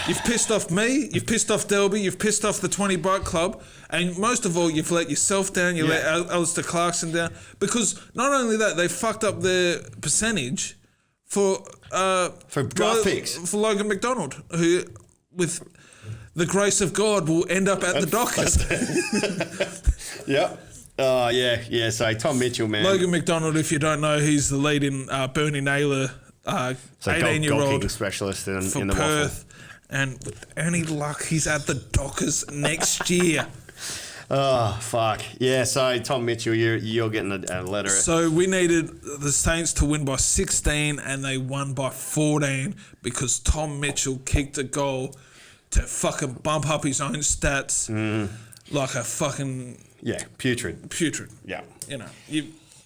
You've pissed off me. You've pissed off Delby. You've pissed off the 20 Bike Club. And most of all, you've let yourself down. You let Alistair Clarkson down. Because not only that, they fucked up their percentage for draft picks. For Logan McDonald, who, with the grace of God, will end up at the Dockers. Yep. Yeah. So Tom Mitchell, man. Logan McDonald, if you don't know, he's the lead in Bernie Naylor, So 18-year-old goal specialist in for the Perth. And with any luck, he's at the Dockers next year. Oh, fuck. Yeah, so Tom Mitchell, you're getting a letter. So we needed the Saints to win by 16 and they won by 14 because Tom Mitchell kicked a goal to fucking bump up his own stats like a fucking... Yeah, putrid. Yeah. You know.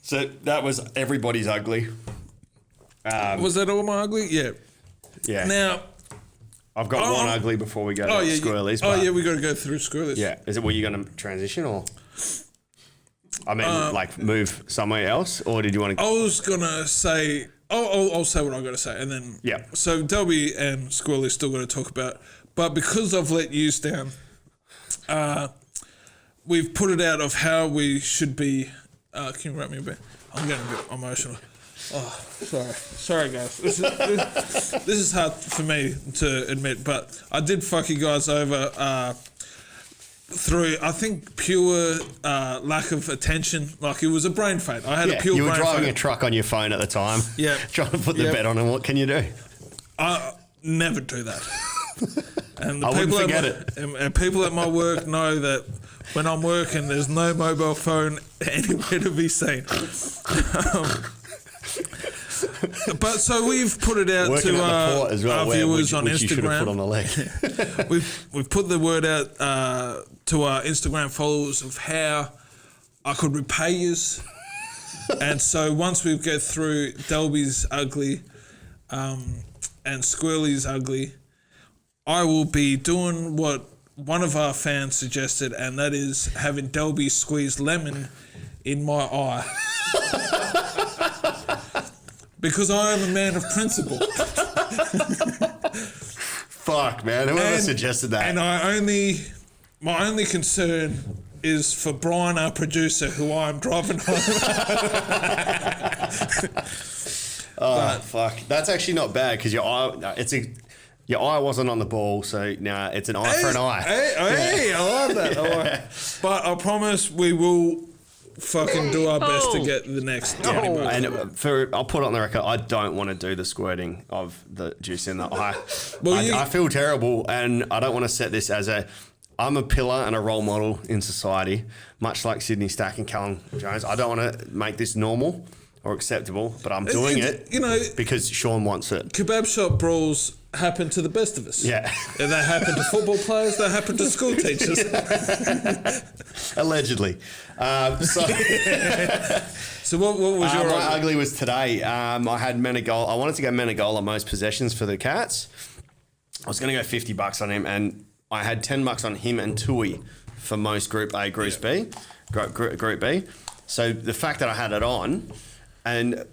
So that was everybody's ugly. Was that all my ugly? Yeah. Yeah. Now... I've got one ugly before we go to Squirly's. We got to go through Squirly's. Yeah. Were you going to transition or... I mean, move somewhere else? Or did you want to... I was going to say... I'll say what I've got to say. And then... Yeah. So Delby and Squirly still got to talk about... But because I've let you down, we've put it out of how we should be... can you wrap me a bit? I'm getting a bit emotional. Oh, sorry, guys. This is hard for me to admit, but I did fuck you guys over through, I think, pure lack of attention. Like, it was a brain fade. I had a pure brain fade. You were driving a truck on your phone at the time. Yeah. Trying to put the bet on, and what can you do? I never do that. And I wouldn't forget it. And people at my work know that when I'm working, there's no mobile phone anywhere to be seen. But so we've put it out Working to at the port as well, our viewers on which you should have Instagram. put on the leg. We've put the word out to our Instagram followers of how I could repay yous. And so once we get through Delby's ugly and Squirly's ugly, I will be doing what one of our fans suggested, and that is having Delby squeeze lemon in my eye. Because I am a man of principle. Fuck, man. Whoever suggested that. And my only concern is for Brian, our producer, who I'm driving home. Fuck. That's actually not bad because your eye wasn't on the ball, so now it's an eye for an eye. Hey, I love that. Yeah. But I promise we will fucking do our best to get the next. And I'll put it on the record. I don't want to do the squirting of the juice in the eye. I feel terrible, and I don't want to set this as I'm a pillar and a role model in society, much like Sydney Stack and Callum Jones. I don't want to make this normal or acceptable, but I'm doing it because Sean wants it. Kebab shop brawls happen to the best of us. Yeah. And they happen to football players, they happen to school teachers. Allegedly. So what was your my ugly was today. I had Menegol. I wanted to go Menegol on most possessions for the Cats. I was going to go $50 on him, and I had $10 on him and Tui for most Group A, Group B. Group B. So the fact that I had it on, and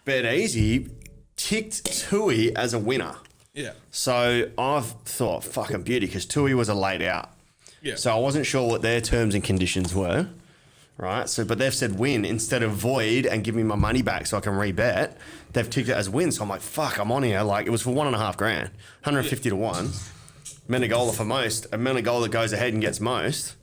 Bet Easy ticked Tui as a winner. Yeah. So I've thought, fucking beauty, because Tui was a laid out. Yeah. So I wasn't sure what their terms and conditions were, right? So, but they've said win instead of void and give me my money back so I can rebet. They've ticked it as win. So I'm like, fuck, I'm on here. Like, it was for $1.5 grand, 150 to 1. Menegola for most. A Menegola goes ahead and gets most.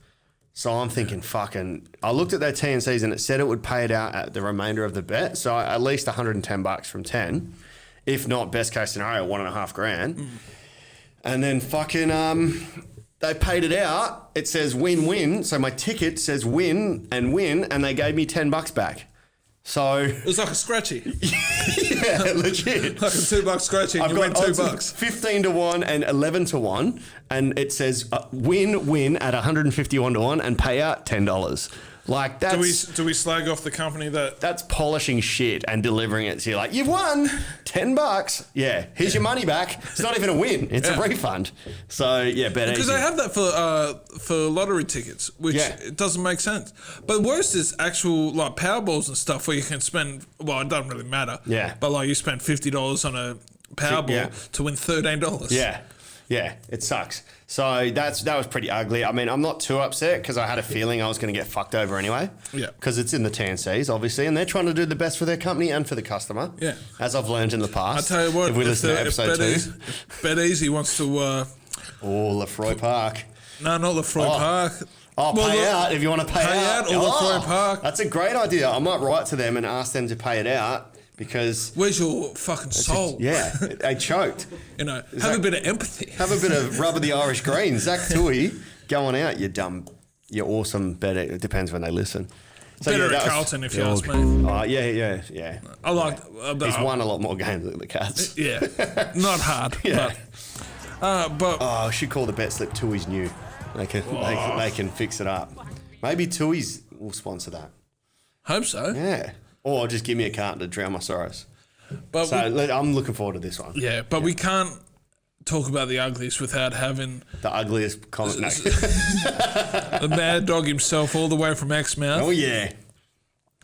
So I'm thinking, fucking... I looked at their T&Cs and it said it would pay it out at the remainder of the bet. So at least $110 from 10. If not, best case scenario, $1.5 grand. And then fucking, they paid it out. It says win-win. So my ticket says win, and they gave me $10 back. So It was like a scratchy. yeah, legit. Like a $2 scratchy, and you win $2. 15 to 1 and 11 to 1, and it says win at 151 to 1 and pay out $10. Like that's Do we slag off the company that? that's polishing shit and delivering it to you. Like, you've won $10. Yeah, here's your money back. It's not even a win; it's a refund. So yeah, better Because they have that for lottery tickets, which it doesn't make sense. But worse is actual like Powerballs and stuff where you can spend. Well, it doesn't really matter. Yeah. But like you spend $50 on a Powerball to win $13. Yeah, it sucks. So that was pretty ugly. I mean, I'm not too upset because I had a feeling I was going to get fucked over anyway. Yeah. Because it's in the TNCs, obviously, and they're trying to do the best for their company and for the customer. Yeah. As I've learned in the past. I tell you what, if we listen to episode 2. If Bet Easy wants to. Lefroy Park. No, not Lefroy Park. Pay out if you want to pay out. Or Lefroy Park. That's a great idea. I might write to them and ask them to pay it out. Because where's your fucking soul? They choked. You know, have a bit of empathy. Have a bit of rub of the Irish green. Zach Tui going out. You're awesome. Better. It depends when they listen. So better at Carlton, if you ask me. Yeah. I like. He's won a lot more games than the Cats. Yeah, not hard. Yeah. But I should call the bet slip Tui's new. They can fix it up. Maybe Tui's will sponsor that. Hope so. Yeah. Or just give me a carton to drown my sorrows. But so I'm looking forward to this one. Yeah, but we can't talk about the uglies without having the ugliest comment. No. The Mad Dog himself, all the way from Exmouth. Oh yeah,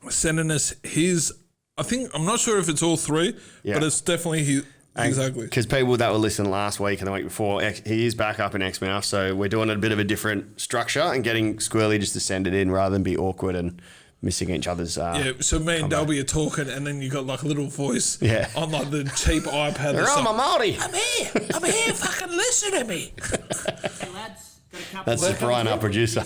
sending us his. I'm not sure if it's all three, but it's definitely his ugly. Because people that were listening last week and the week before, he is back up in Exmouth, so we're doing a bit of a different structure and getting Squirly just to send it in rather than be awkward and missing each other's. So me and Delby are talking, and then you got like a little voice on like the cheap iPad. My Māori. I'm here, fucking listen to me. Hey lads, got a couple That's just Brian, our producer.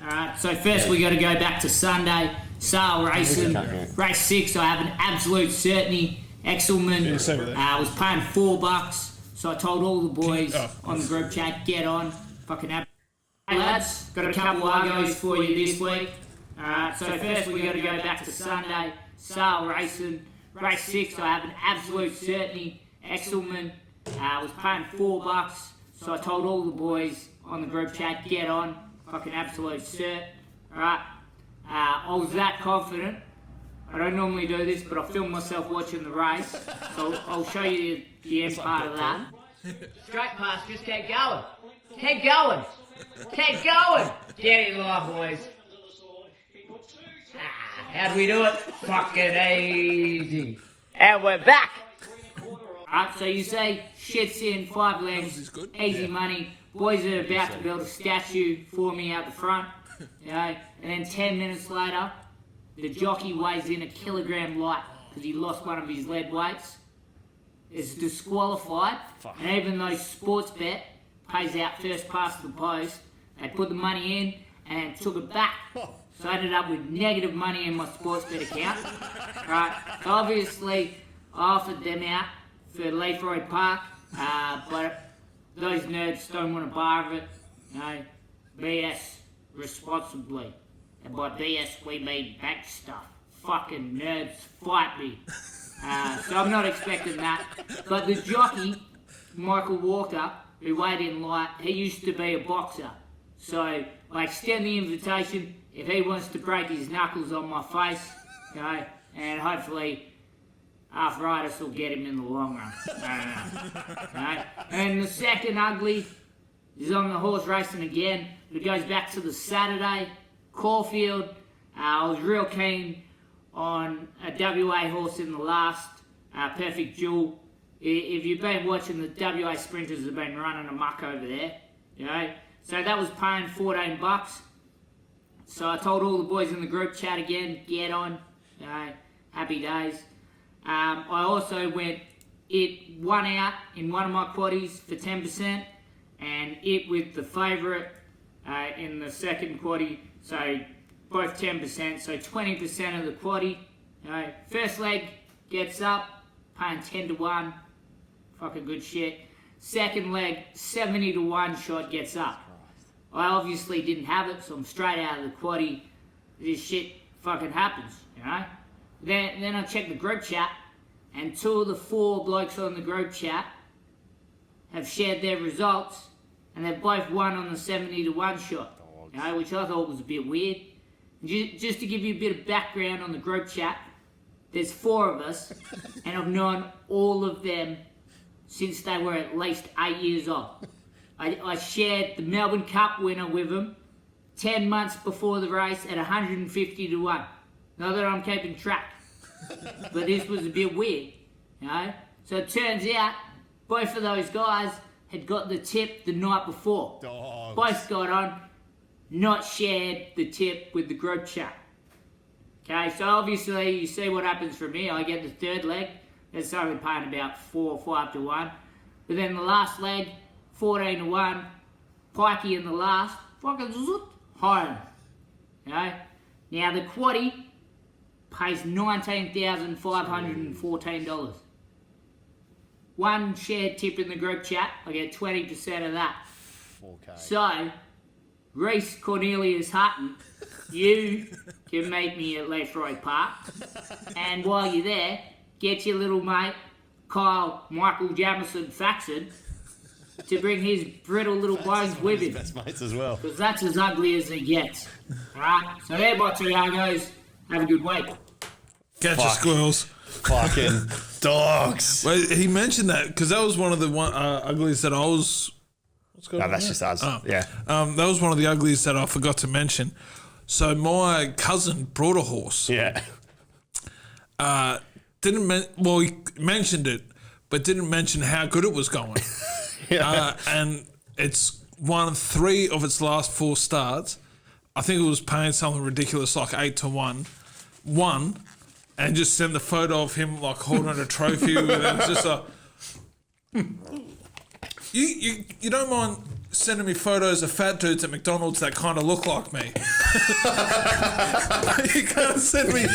Alright, so first we got to go back to Sunday. Sale racing, race 6. I have an absolute certainty. Exelman was paying $4, so I told all the boys on the group chat, get on, fucking happy. Hey lads, got a couple of argos for you this week. So first we got to go back to Sunday. Sale racing, race 6. I have an absolute certainty. Exelman was paying $4, so I told all the boys on the group chat, get on, fucking absolute cert. Alright, I was that confident. I don't normally do this, but I filmed myself watching the race, so I'll show you the end part of that. Straight pass, just keep going. Keep going. Keep going. Get in line, boys. How'd we do it? Fucking easy. And we're back. Alright, so you say shit's in, 5 legs, easy money. Boys are about to build a statue for me out the front. You know, and then 10 minutes later, the jockey weighs in a kilogram light because he lost one of his lead weights. Is disqualified, and even though Sportsbet pays out first past the post, they put the money in and took it back. So I ended up with negative money in my Sportsbet account. Right, so obviously I offered them out for Lefroy Park, but those nerds don't want a bar of it. You know, BS responsibly. And by BS we mean bank stuff. Fucking nerds, fight me. So I'm not expecting that. But the jockey, Michael Walker, who weighed in light, he used to be a boxer. So I extend the invitation if he wants to break his knuckles on my face, you know, and hopefully arthritis will get him in the long run. Okay? And the second ugly is on the horse racing again. It goes back to the Saturday. Caulfield, I was real keen on a WA horse in the last, Perfect Jewel. If you've been watching, the WA sprinters have been running amok over there, you know. So that was paying $14. So I told all the boys in the group chat again, get on, you know, happy days. I also went, it won out in one of my quaddies for 10%, and it with the favourite in the second quaddie, so both 10%, so 20% of the quaddie. First leg gets up, paying 10 to 1. Fucking good shit. Second leg, 70 to 1 shot gets up. I obviously didn't have it, so I'm straight out of the quaddie. This shit fucking happens, you know? Then I check the group chat, and 2 of the 4 blokes on the group chat have shared their results, and they've both won on the 70 to 1 shot, you know, which I thought was a bit weird. Just to give you a bit of background on the group chat, there's 4 of us, and I've known all of them since they were at least 8 years old. I shared the Melbourne Cup winner with them 10 months before the race at 150 to 1. Not that I'm keeping track, but this was a bit weird, you know? So it turns out both of those guys had got the tip the night before. Dogs. Both got on, not shared the tip with the group chat. Okay, so obviously you see what happens for me. I get the third leg. That's only paying about 4 or 5 to 1. But then the last leg, 14 to 1. Pikey in the last, fucking zoot, home. You know? Now the quaddie pays $19,514. One shared tip in the group chat, I get 20% of that. 4K. So, Reece Cornelius Hutton, you can meet me at Leithroy Park. And while you're there, get your little mate, Kyle Michael Jamison Faxon, to bring his brittle little bones with him. Best mates as well. Because that's as ugly as it gets. Alright? So there, my 2 Argos. Have a good week. Catch your squirrels. Fucking dogs. Well, he mentioned that because that was one of the uglies that I was. What's going No, on that's there? just us. Oh. Yeah. That was one of the uglies that I forgot to mention. So my cousin brought a horse. Yeah. He mentioned it, but didn't mention how good it was going. And it's won 3 of its last 4 starts. I think it was paying something ridiculous like 8 to 1. Won, and just sent the photo of him like holding a trophy with it. It's just a. You don't mind sending me photos of fat dudes at McDonald's that kind of look like me. You can't send me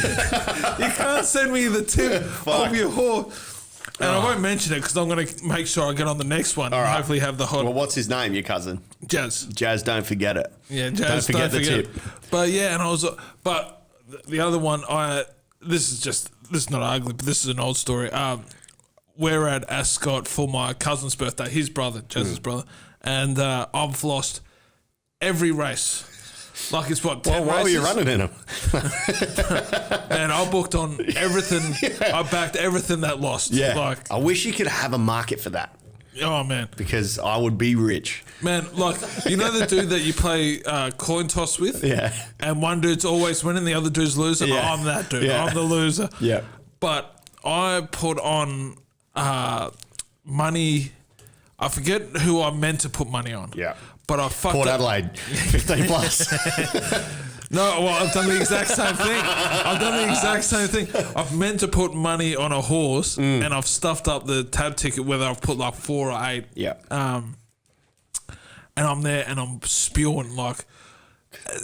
the tip of your horse. And I won't mention it because I'm going to make sure I get on the next one and hopefully have the hot. Well, what's his name, your cousin? Jazz. Jazz, don't forget it. Yeah, Jazz. Don't forget the tip. But yeah, and I was. But the other one, this is not ugly, but this is an old story. We're at Ascot for my cousin's birthday, his brother, Jazz's brother, and I've lost every race. Like it's what, 10 Why were you races? running in them? And I booked on everything. I backed everything that lost. Yeah. Like, I wish you could have a market for that oh man. because I would be rich. Man, like, you know the dude that you play coin toss with? Yeah. And one dude's always winning, the other dude's losing? Yeah. I'm that dude. Yeah. I'm the loser. Yeah. But I put on money. I forget who I meant to put money on. Yeah. But I fucked Port up. Adelaide, 15 plus. No, well, I've done the exact same thing. I've meant to put money on a horse and I've stuffed up the tab ticket whether I've put like 4 or 8. Yeah. And I'm there and I'm spewing like,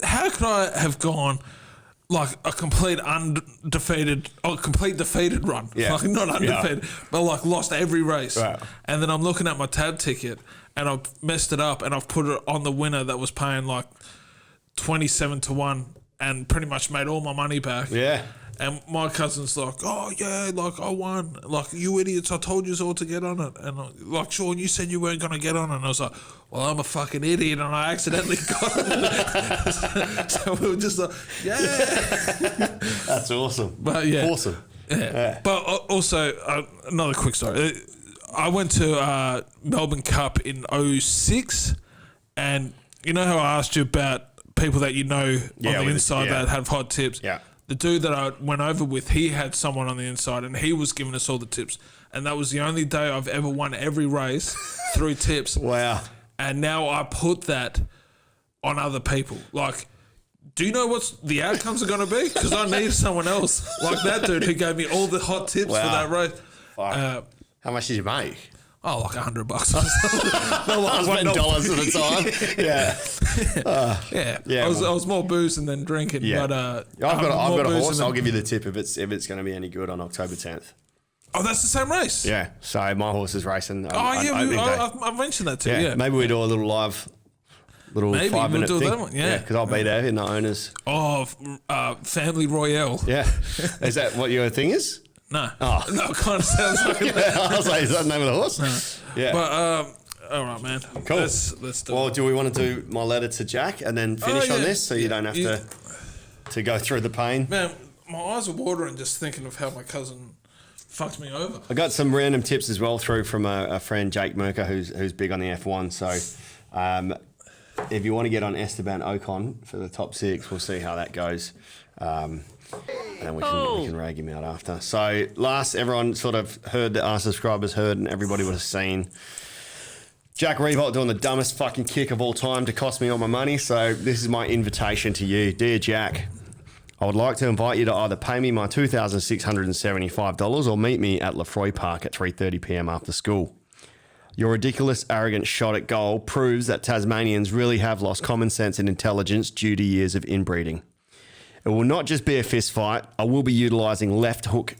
how could I have gone like a complete defeated run? Yeah. Like not undefeated, but like lost every race. Right. And then I'm looking at my tab ticket and I've messed it up and I've put it on the winner that was paying like 27 to 1 and pretty much made all my money back. Yeah. And my cousin's like, oh, yeah, like, I won. Like, you idiots, I told you all to get on it. And like, Sean, you said you weren't going to get on it. And I was like, well, I'm a fucking idiot and I accidentally got on it. So we were just like, yeah. That's awesome. But yeah. Awesome. Yeah. But also, another quick story. I went to Melbourne Cup in 06 and you know how I asked you about people that you know on the inside that have hot tips? Yeah. The dude that I went over with, he had someone on the inside and he was giving us all the tips. And that was the only day I've ever won every race through tips. Wow. And now I put that on other people. Like, do you know what the outcomes are going to be? Because I need someone else like that dude who gave me all the hot tips for that race. Fuck. How much did you make? Oh, like $100 or something. I spent dollars at a time. Yeah. I was more boozing than drinking. Yeah. But I've got a horse. I'll give you the tip if it's going to be any good on October 10th. Oh, that's the same race. Yeah. So my horse is racing. I mentioned that too. Yeah. Maybe we do a little live, Maybe 5-minute we'll do thing. that one. Yeah, because I'll be there in the owners. Oh, Family Royale. Yeah. Is that what your thing is? No. Oh. No, it kind of sounds like that. I was like, is that the name of the horse? No. Yeah. But all right, man. Cool. Let's do Well, it. do we want to do my letter to Jack and then finish on this so you don't have to go through the pain? Man, my eyes are watering just thinking of how my cousin fucked me over. I got some random tips as well through from a friend, Jake Merker, who's big on the F1. So if you want to get on Esteban Ocon for the top 6, we'll see how that goes. And we can rag him out after. So everyone sort of heard that our subscribers heard and everybody would have seen Jack Revolt doing the dumbest fucking kick of all time to cost me all my money. So this is my invitation to you. Dear Jack, I would like to invite you to either pay me my $2,675 or meet me at Lefroy Park at 3:30 p.m. after school. Your ridiculous, arrogant shot at goal proves that Tasmanians really have lost common sense and intelligence due to years of inbreeding. It will not just be a fist fight. I will be utilising left hook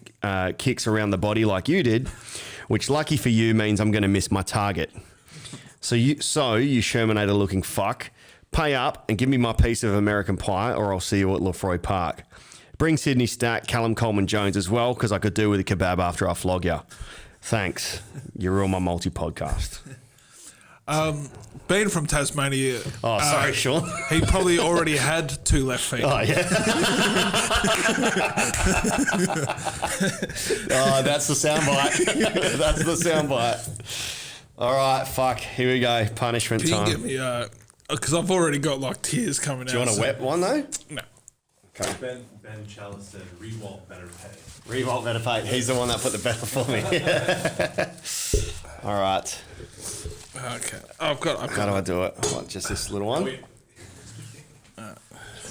kicks around the body like you did, which lucky for you means I'm going to miss my target. So you Shermanator looking fuck, pay up and give me my piece of American pie or I'll see you at Lefroy Park. Bring Sydney Stack, Callum Coleman Jones as well because I could do with a kebab after I flog you. Thanks. You're on my multi podcast. Being from Tasmania. Oh, sorry, Sean. He probably already had 2 left feet. Oh, yeah. Oh, that's the soundbite. That's the soundbite. All right, fuck. Here we go. Punishment Can time. you get me, because I've already got like tears coming out. Do you want a wet one, though? No. Okay. Ben Chalice said, Rewalt better pay. Rewalt better pay. He's the one that put the better for me. All right. Okay. I've got. How do I do it? What, just this little one? Let's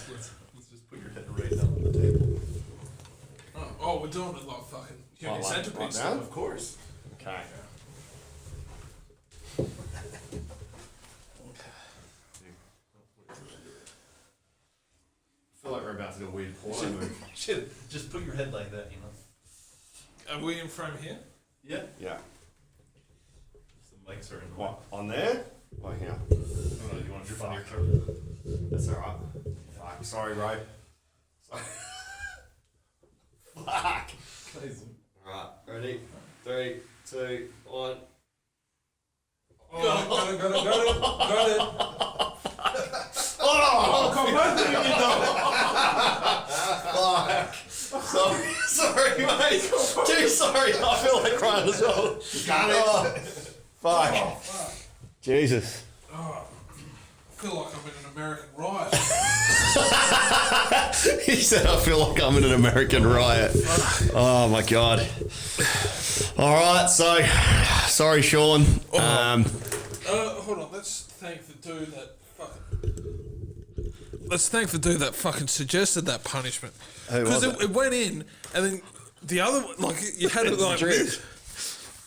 just put your head right down on the table. Oh, we're doing it like fucking human centipede like stuff. that? Of course. Okay. I feel like we're about to do a weird porno move. Shit, just put your head like that, you know? Are we in frame here? Yeah. Yeah. The mics are in the way. What, on there? Oh, here. Oh, no, you want to drip on your coat? That's all right. Fuck. Sorry, bro. Sorry. Fuck. All right. Ready? 3, 2, 1. Got it. Oh, Come back to sorry, mate. Too sorry. I feel like crying as well. Got it. Fuck. Jesus. I feel like I'm in an American riot. He said, I feel like I'm in an American riot. Oh, my God. All right, so, sorry, Sean. Hold on, let's thank the dude that fucking suggested that punishment. Who was Because it went in, and then the other one, like, you had it like drip. this.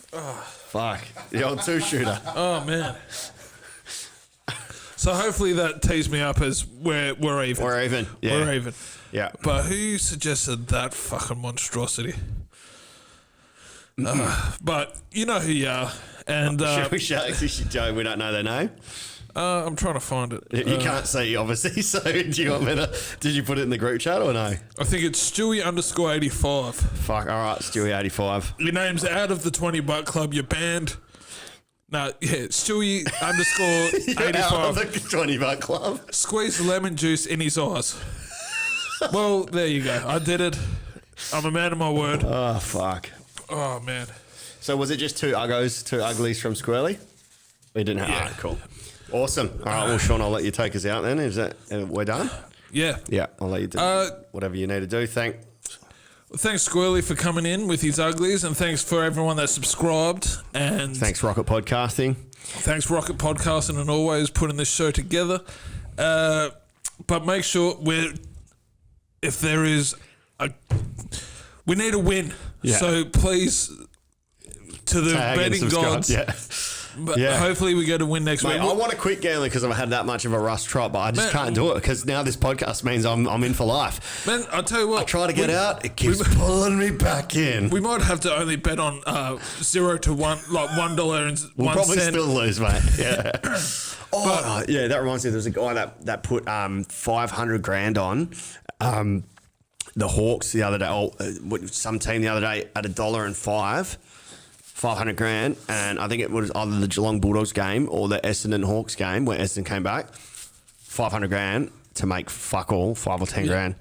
Fuck. The old 2-shooter. Oh, man. So hopefully that tees me up as we're even. We're even. Yeah. We're even. Yeah. But who suggested that fucking monstrosity? But you know who you are. And Joe, we don't know their name. I'm trying to find it. You can't see, obviously, so do you want me to... Did you put it in the group chat or no? I think it's Stewie_85. Fuck, all right, Stewie85. Your name's out of the 20 Butt Club. You're banned. No, yeah, Stewie_85. Out of the 20-buck club. Squeeze the lemon juice in his eyes. Well, there you go. I did it. I'm a man of my word. Oh, fuck. Oh, man. So was it just 2 uglies from Squirly? We didn't have... Yeah. Alright, cool. Awesome. All right, well, Sean, I'll let you take us out then. Is that... we're done? Yeah. Yeah, I'll let you do whatever you need to do. Thanks, Squirly, for coming in with his uglies, and thanks for everyone that subscribed. And Thanks, Rocket Podcasting. thanks, Rocket Podcasting, and always putting this show together. But make sure if there is we need a win. Yeah. So please, to the Tag and betting subscribe, gods, yeah. But hopefully we get a win next week. I want to quit gambling because I've had that much of a rust trot, but I just can't do it because now this podcast means I'm in for life. Man, I'll tell you what. I try to get out, it keeps pulling me back in. We might have to only bet on 0 to 1, like $1 and We'll 1 probably cent. still lose, mate. Yeah. Yeah, that reminds me. There's a guy that put 500 grand on the Hawks the other day. Some team the other day at $1.05, 500 grand, and I think it was either the Geelong Bulldogs game or the Essendon Hawks game where Essendon came back. 500 grand to make fuck all, 5 or 10 grand,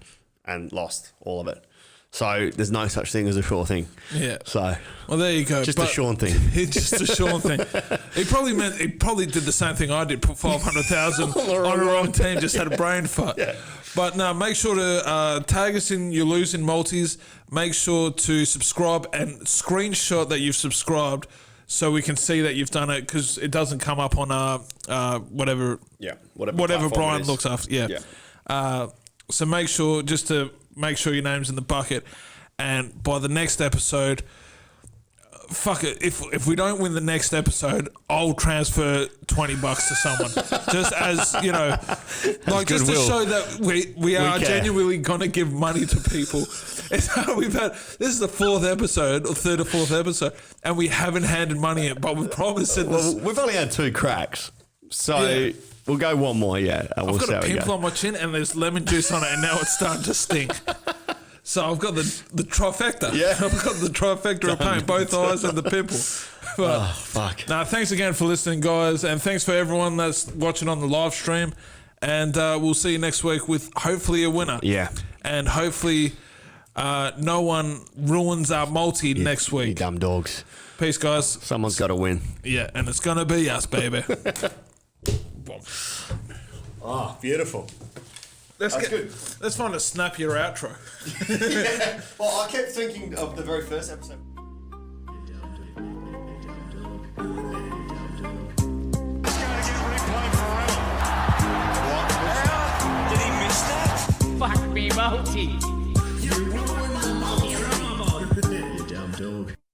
and lost all of it. So there's no such thing as a sure thing. Yeah. So well, there you go. Just a Sean thing. It's just a Sean thing. He probably did the same thing I did. Put 500,000 on the wrong team. Just had a brain fart. Yeah. But no, make sure to tag us in your losing multis. Make sure to subscribe and screenshot that you've subscribed so we can see that you've done it because it doesn't come up on whatever. Yeah. Whatever Brian looks after. Yeah. So make sure make sure your name's in the bucket, and by the next episode, fuck it. If we don't win the next episode, I'll transfer $20 to someone, just as you know, like just to show that we are genuinely gonna give money to people. This is the 4th episode or 3rd or 4th episode, and we haven't handed money yet, but we promised it. We've only had 2 cracks, so. We'll go one more, yeah. I've got a pimple on my chin and there's lemon juice on it and now it's starting to stink. So I've got the trifecta. Yeah. I've got the trifecta of pain, both eyes and the pimple. But, fuck. Now, thanks again for listening, guys. And thanks for everyone that's watching on the live stream. And we'll see you next week with hopefully a winner. Yeah. And hopefully no one ruins our multi next week. You dumb dogs. Peace, guys. Someone's got to win. Yeah, and it's going to be us, baby. Oh, beautiful. Let's find a snappier outro. Yeah. Well, I kept thinking of the very first episode. Did he miss that? Fuck me multi.